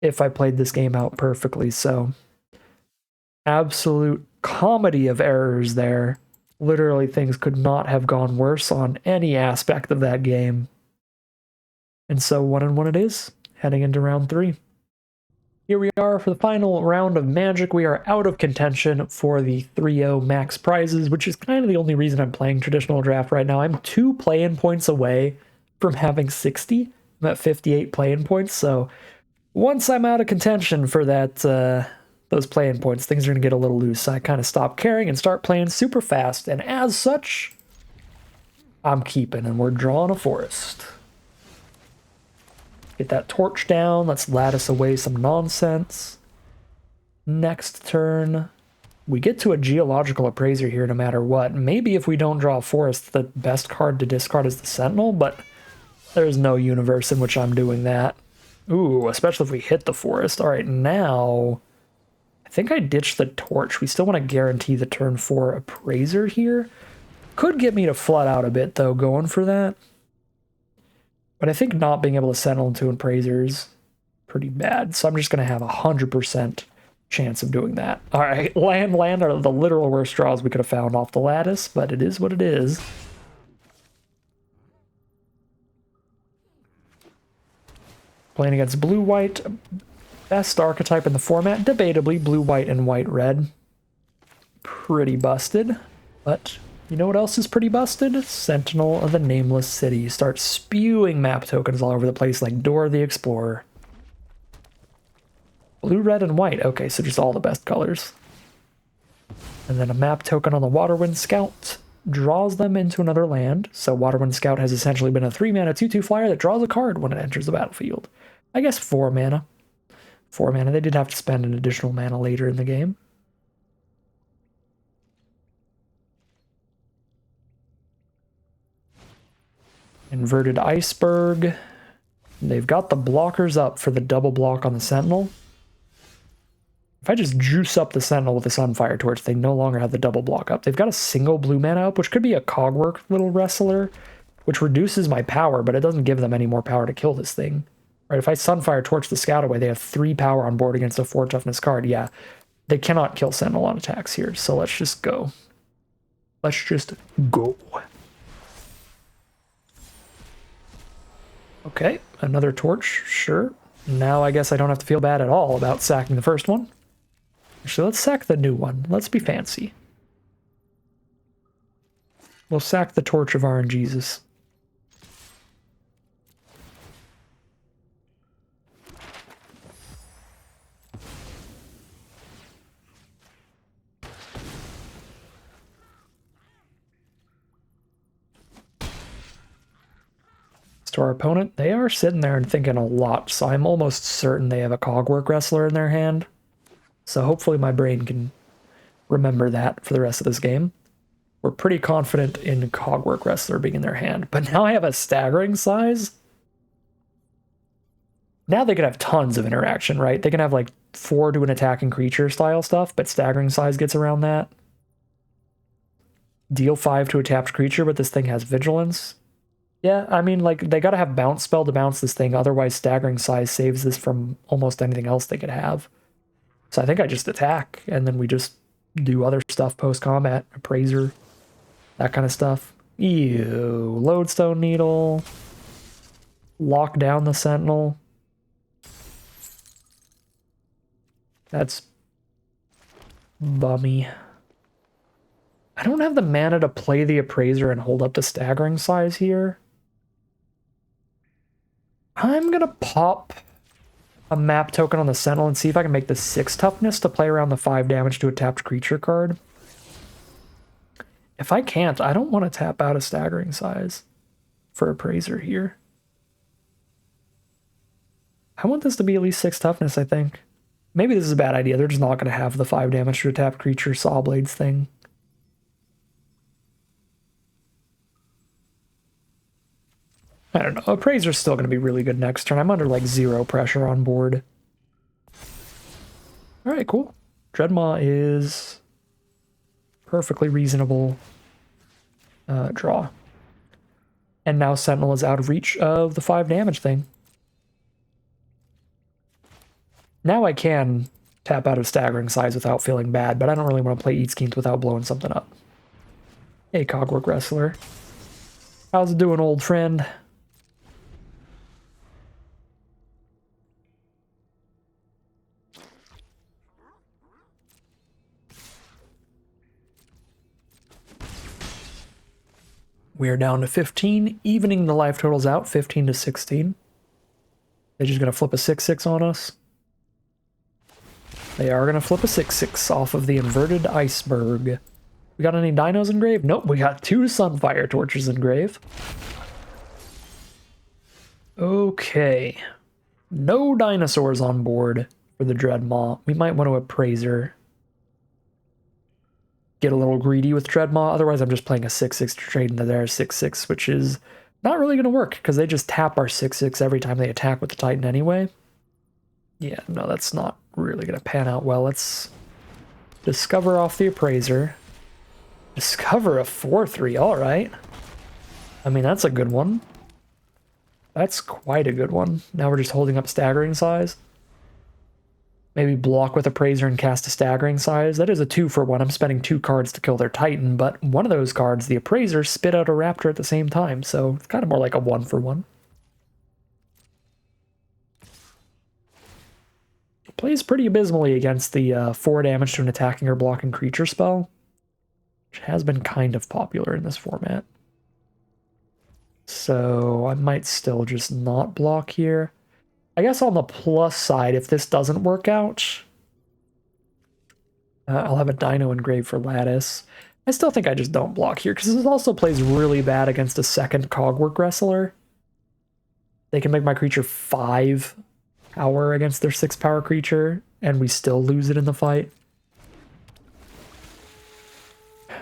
if I played this game out perfectly. So absolute comedy of errors there. Literally things could not have gone worse on any aspect of that game. And so 1-1 it is, heading into round 3. Here we are for the final round of Magic. We are out of contention for the 3-0 max prizes, which is kind of the only reason I'm playing traditional draft right now. I'm 2 play-in points away from having 60. I'm at 58 play-in points, so once I'm out of contention for that those play-in points, things are going to get a little loose. I kind of stop caring and start playing super fast, and as such, I'm keeping, and we're drawing a forest. Get that torch down. Let's lattice away some nonsense. Next turn, we get to a geological appraiser here no matter what. Maybe if we don't draw a forest, the best card to discard is the Sentinel, but there's no universe in which I'm doing that. Ooh, especially if we hit the forest. All right, now I think I ditched the torch. We still want to guarantee the turn 4 appraiser here. Could get me to flood out a bit, though, going for that. But I think not being able to settle into an appraiser is pretty bad. So I'm just going to have 100% chance of doing that. All right, land are the literal worst draws we could have found off the lattice, but it is what it is. Playing against blue-white, best archetype in the format, debatably blue-white and white-red. Pretty busted, but you know what else is pretty busted? Sentinel of the Nameless City. Start spewing map tokens all over the place like Dora the Explorer. Blue, red, and white. Okay, so just all the best colors. And then a map token on the Waterwind Scout draws them into another land. So Waterwind Scout has essentially been a 3-mana 2/2 flyer that draws a card when it enters the battlefield. I guess 4 mana. 4 mana. They did have to spend an additional mana later in the game. Inverted Iceberg. They've got the blockers up for the double block on the Sentinel. If I just juice up the Sentinel with the Sunfire Torch, they no longer have the double block up. They've got a single blue mana up, which could be a Cogwork little wrestler, which reduces my power, but it doesn't give them any more power to kill this thing. Right? If I Sunfire Torch the Scout away, they have 3 power on board against a 4 toughness card. Yeah, they cannot kill Sentinel on attacks here, so let's just go. Let's just go. Okay, another torch, sure. Now I guess I don't have to feel bad at all about sacking the first one. Actually, let's sack the new one. Let's be fancy. We'll sack the Torch of RNGesus. to our opponent. They are sitting there and thinking a lot, so I'm almost certain they have a Cogwork Wrestler in their hand. So hopefully my brain can remember that for the rest of this game. We're pretty confident in Cogwork Wrestler being in their hand, but now I have a staggering size. Now they can have tons of interaction, right? They can have like 4 to an attacking creature style stuff, but staggering size gets around that. Deal 5 to a tapped creature, but this thing has vigilance. Yeah, I mean, like, they gotta have bounce spell to bounce this thing, otherwise staggering size saves this from almost anything else they could have. So I think I just attack, and then we just do other stuff post-combat, appraiser, that kind of stuff. Ew, lodestone needle, lock down the sentinel. That's bummy. I don't have the mana to play the appraiser and hold up the staggering size here. I'm gonna pop a map token on the sentinel and see if I can make the 6 toughness to play around the 5 damage to a tapped creature card. If I can't, I don't want to tap out a staggering size for appraiser here. I want this to be at least 6 toughness, I think. Maybe this is a bad idea. They're just not going to have the 5 damage to a tapped creature saw blades thing. I don't know. Appraiser's still going to be really good next turn. I'm under like 0 pressure on board. Alright, cool. Dreadmaw is perfectly reasonable draw. And now Sentinel is out of reach of the 5 damage thing. Now I can tap out of staggering size without feeling bad, but I don't really want to play Eat Schemes without blowing something up. Hey, Cogwork Wrestler. How's it doing, old friend? We're down to 15, evening the life totals out, 15 to 16. They're just going to flip a 6/6 on us. They are going to flip a 6/6 off of the inverted iceberg. We got any dinos in grave? Nope, we got 2 Sunfire Torches in grave. Okay. No dinosaurs on board for the Dreadmaw. We might want to appraiser. Get a little greedy with Dreadmaw. Otherwise, I'm just playing a 6/6 to trade into their 6/6, which is not really going to work because they just tap our 6/6 every time they attack with the Titan anyway. Yeah, no, that's not really going to pan out well. Let's discover off the appraiser. Discover a 4/3, all right. I mean, that's a good one. That's quite a good one. Now we're just holding up staggering size. Maybe block with appraiser and cast a staggering size. That is a 2-for-1. I'm spending 2 cards to kill their Titan, but one of those cards, the appraiser, spit out a raptor at the same time, so it's kind of more like a 1-for-1. Plays pretty abysmally against the 4 damage to an attacking or blocking creature spell, which has been kind of popular in this format. So I might still just not block here. I guess on the plus side, if this doesn't work out, I'll have a dino engrave for Lattice. I still think I just don't block here, because this also plays really bad against a second Cogwork Wrestler. They can make my creature 5 power against their 6 power creature, and we still lose it in the fight.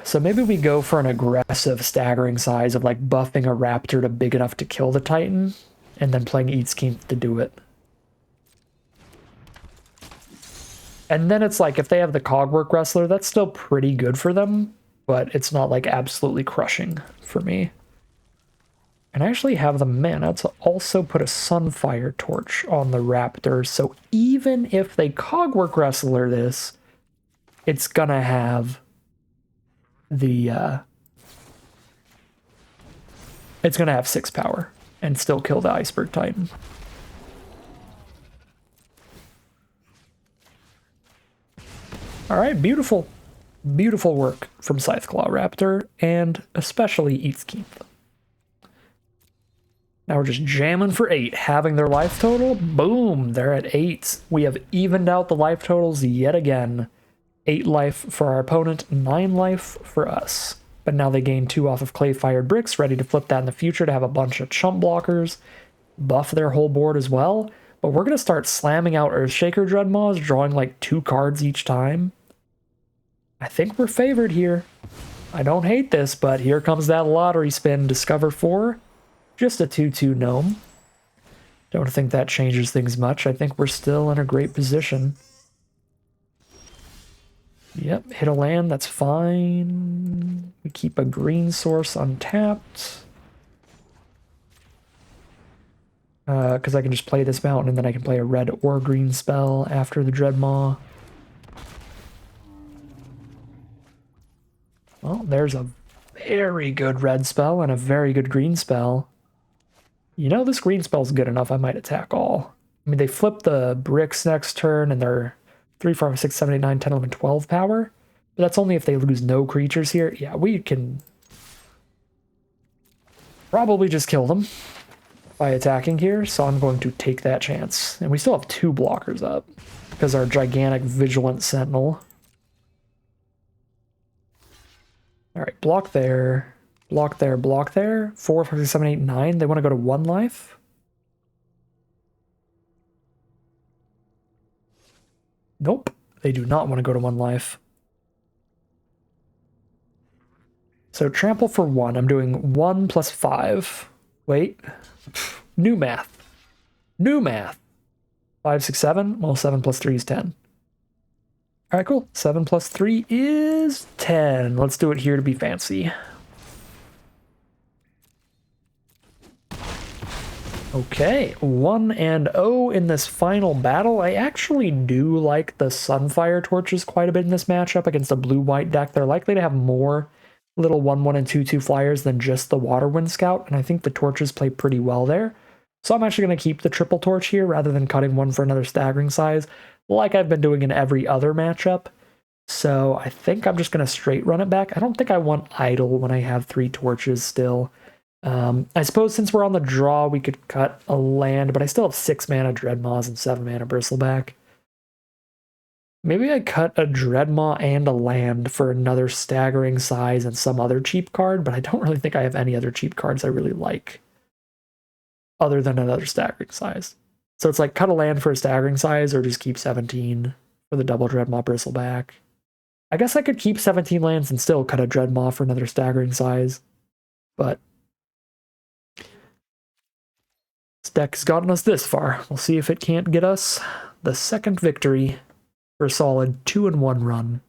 So maybe we go for an aggressive staggering size of like buffing a raptor to big enough to kill the Titan, and then playing Eat Scheme to do it. And then it's like, if they have the Cogwork Wrestler, that's still pretty good for them, but it's not like absolutely crushing for me. And I actually have the mana to also put a Sunfire Torch on the raptor, so even if they Cogwork Wrestler this, it's gonna have the, it's gonna have 6 power and still kill the Iceberg Titan. Alright, beautiful. Beautiful work from Scytheclaw Raptor, and especially Eat Scheme. Now we're just jamming for 8, having their life total. Boom, they're at 8. We have evened out the life totals yet again. 8 life for our opponent, 9 life for us. but now they gain 2 off of clay-fired bricks, ready to flip that in the future to have a bunch of chump blockers, buff their whole board as well. But we're going to start slamming out Earthshaker Dreadmaws, drawing like 2 cards each time. I think we're favored here. I don't hate this, but here comes that lottery spin. Discover 4. Just a 2/2 gnome. Don't think that changes things much. I think we're still in a great position. Yep, hit a land, that's fine. We keep a green source untapped. Because I can just play this mountain and then I can play a red or green spell after the Dreadmaw. Well, there's a very good red spell and a very good green spell. You know, this green spell's good enough, I might attack all. I mean, they flip the bricks next turn and they're 3, 5, 6, 7, 8, 9, 10, 11, 12 power. But that's only if they lose no creatures here. Yeah, we can probably just kill them by attacking here. So I'm going to take that chance. And we still have 2 blockers up because our gigantic Vigilant Sentinel. All right, block there, block there, block there. 4, 5, 6, 7, 8, 9. They want to go to 1 life. Nope, they do not want to go to 1 life. So trample for 1. I'm doing 1 plus 5. Wait. New math. New math. 5, 6, 7. Well, 7 plus 3 is 10. All right, cool. 7 plus 3 is 10. Let's do it here to be fancy. Okay, 1-0 in this final battle. I actually do like the Sunfire Torches quite a bit in this matchup against a blue-white deck. They're likely to have more little 1/1 and 2/2 flyers than just the Waterwind Scout, and I think the Torches play pretty well there. So I'm actually going to keep the triple torch here rather than cutting one for another staggering size, like I've been doing in every other matchup. So I think I'm just going to straight run it back. I don't think I want idle when I have 3 torches still. I suppose since we're on the draw, we could cut a land, but I still have 6 mana Dreadmaws and 7 mana Bristleback. Maybe I cut a Dreadmaw and a land for another staggering size and some other cheap card, but I don't really think I have any other cheap cards I really like other than another staggering size. So it's like cut a land for a staggering size or just keep 17 for the double Dreadmaw Bristleback. I guess I could keep 17 lands and still cut a Dreadmaw for another staggering size, but this deck has gotten us this far. We'll see if it can't get us the second victory for a solid 2-1 run.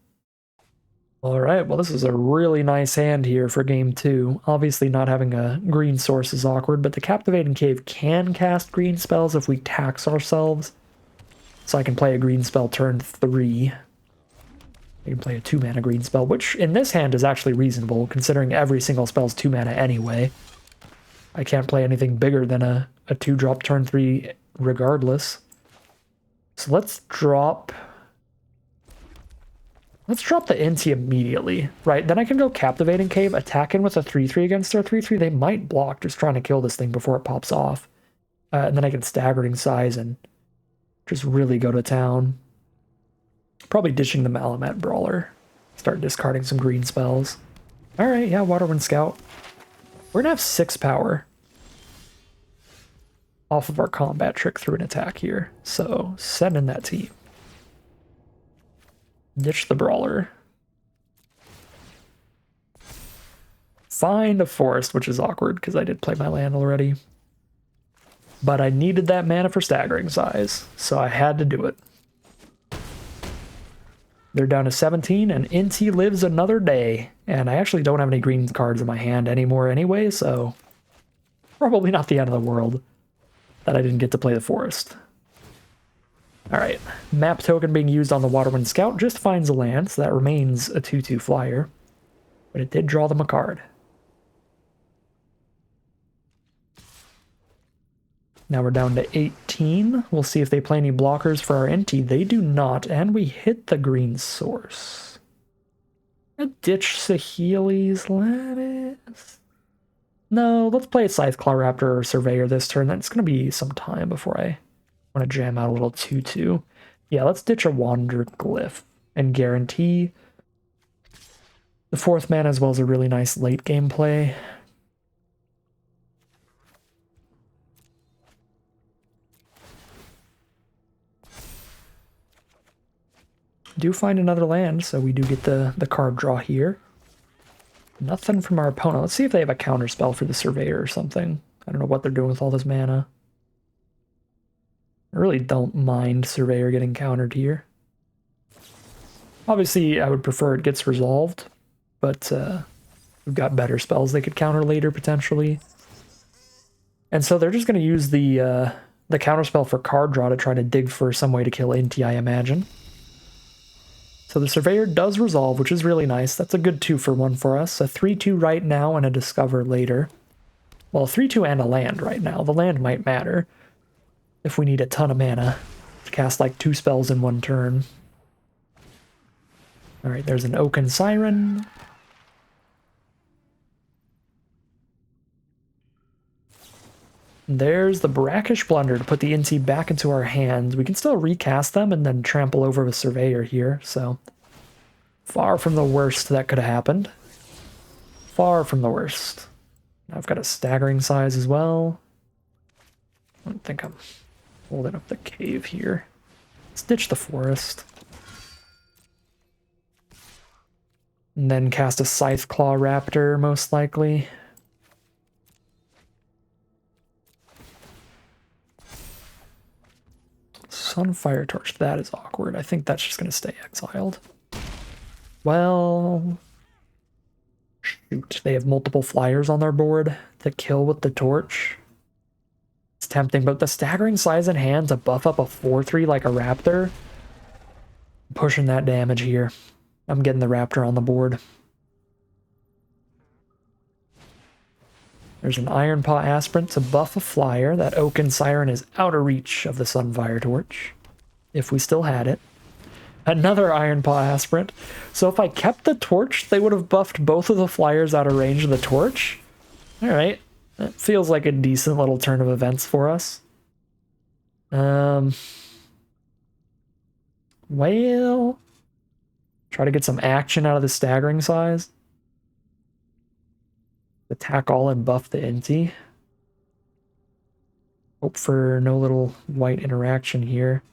Alright, well this is a really nice hand here for game 2. Obviously not having a green source is awkward, but the Captivating Cave can cast green spells if we tax ourselves. So I can play a green spell turn 3. I can play a 2 mana green spell, which in this hand is actually reasonable, considering every single spell is 2 mana anyway. I can't play anything bigger than a 2-drop turn 3 regardless. So let's drop the Inti immediately, right? Then I can go Captivating Cave, attack in with a 3/3 against their 3/3. They might block just trying to kill this thing before it pops off. And then I can Staggering Size and just really go to town. Probably ditching the Malamet Brawler. Start discarding some green spells. Alright, yeah, Waterwind Scout. We're gonna have 6 power off of our combat trick through an attack here. So send in that team. Ditch the Brawler. Find a forest, which is awkward because I did play my land already. But I needed that mana for Staggering Size, so I had to do it. They're down to 17, and Inti lives another day. And I actually don't have any green cards in my hand anymore anyway, so probably not the end of the world that I didn't get to play the forest. Alright, map token being used on the Waterwind Scout just finds a land, so that remains a 2/2 flyer. But it did draw them a card. Now we're down to 18. We'll see if they play any blockers for our Inti. They do not, and we hit the green source. A ditch Saheeli's Lattice. No, let's play a Scytheclaw Raptor or Surveyor this turn. That's going to be some time before I want to jam out a little 2/2. Yeah, let's ditch a Wander Glyph and guarantee The 4th mana as well as a really nice late game play. Do find another land, so we do get the card draw here. Nothing from our opponent. Let's see if they have a counter spell for the Surveyor or something. I don't know what they're doing with all this mana. I really don't mind Surveyor getting countered here. Obviously, I would prefer it gets resolved, but we've got better spells they could counter later, potentially. And so they're just going to use the counter spell for card draw to try to dig for some way to kill Inti, I imagine. So the Surveyor does resolve, which is really nice. That's a good 2-for-1 for us. A 3-2 right now and a Discover later. Well, a 3-2 and a land right now. The land might matter if we need a ton of mana to cast like 2 spells in 1 turn. Alright, there's an Oaken Siren. There's the Brackish Blunder to put the Inti back into our hands. We can still recast them and then trample over the Surveyor here, so far from the worst that could have happened. Far from the worst. I've got a Staggering Size as well. I don't think I'm holding up the cave here. Let's ditch the forest. And then cast a Scytheclaw Raptor, most likely. Sunfire Torch, that is awkward. I think that's just going to stay exiled. Well, shoot, they have multiple flyers on their board to kill with the torch. It's tempting, but the Staggering Size in hand to buff up a 4-3 like a Raptor. I'm pushing that damage here. I'm getting the Raptor on the board. There's an Ironpaw Aspirant to buff a flyer. That Oaken Siren is out of reach of the Sunfire Torch, if we still had it. Another Ironpaw Aspirant. So if I kept the torch, they would have buffed both of the flyers out of range of the torch. Alright, that feels like a decent little turn of events for us. Well, try to get some action out of the Staggering Size. Attack all and buff the Inti. Hope for no little white interaction here.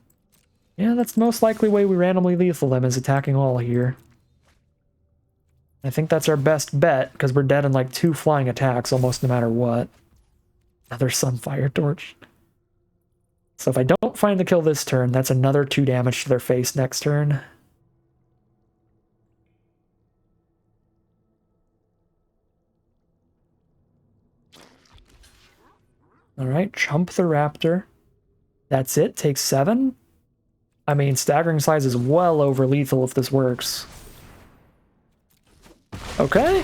Yeah, that's the most likely way we randomly lethal them, is attacking all here. I think that's our best bet, because we're dead in like 2 flying attacks almost no matter what. Another Sunfire Torch. So if I don't find the kill this turn, that's another 2 damage to their face next turn. Alright, chump the Raptor. That's it, takes 7. I mean, Staggering Size is well over lethal if this works. Okay.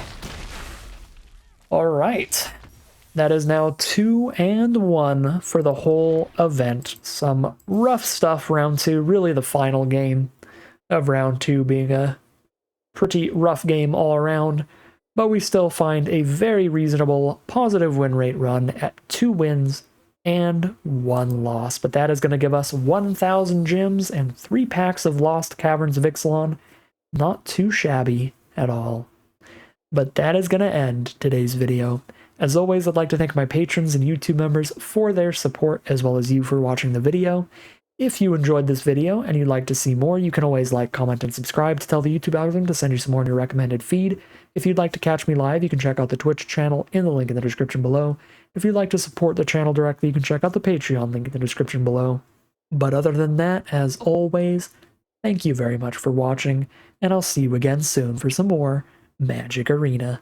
Alright. That is now 2-1 for the whole event. Some rough stuff round 2, really the final game of round 2 being a pretty rough game all around. But we still find a very reasonable positive win rate run at 2 wins and 1 loss. But that is going to give us 1,000 gems and 3 packs of Lost Caverns of Ixalan. Not too shabby at all. But that is going to end today's video. As always, I'd like to thank my patrons and YouTube members for their support, as well as you for watching the video. If you enjoyed this video and you'd like to see more, you can always like, comment, and subscribe to tell the YouTube algorithm to send you some more in your recommended feed. If you'd like to catch me live, you can check out the Twitch channel in the link in the description below. If you'd like to support the channel directly, you can check out the Patreon link in the description below. But other than that, as always, thank you very much for watching, and I'll see you again soon for some more Magic Arena.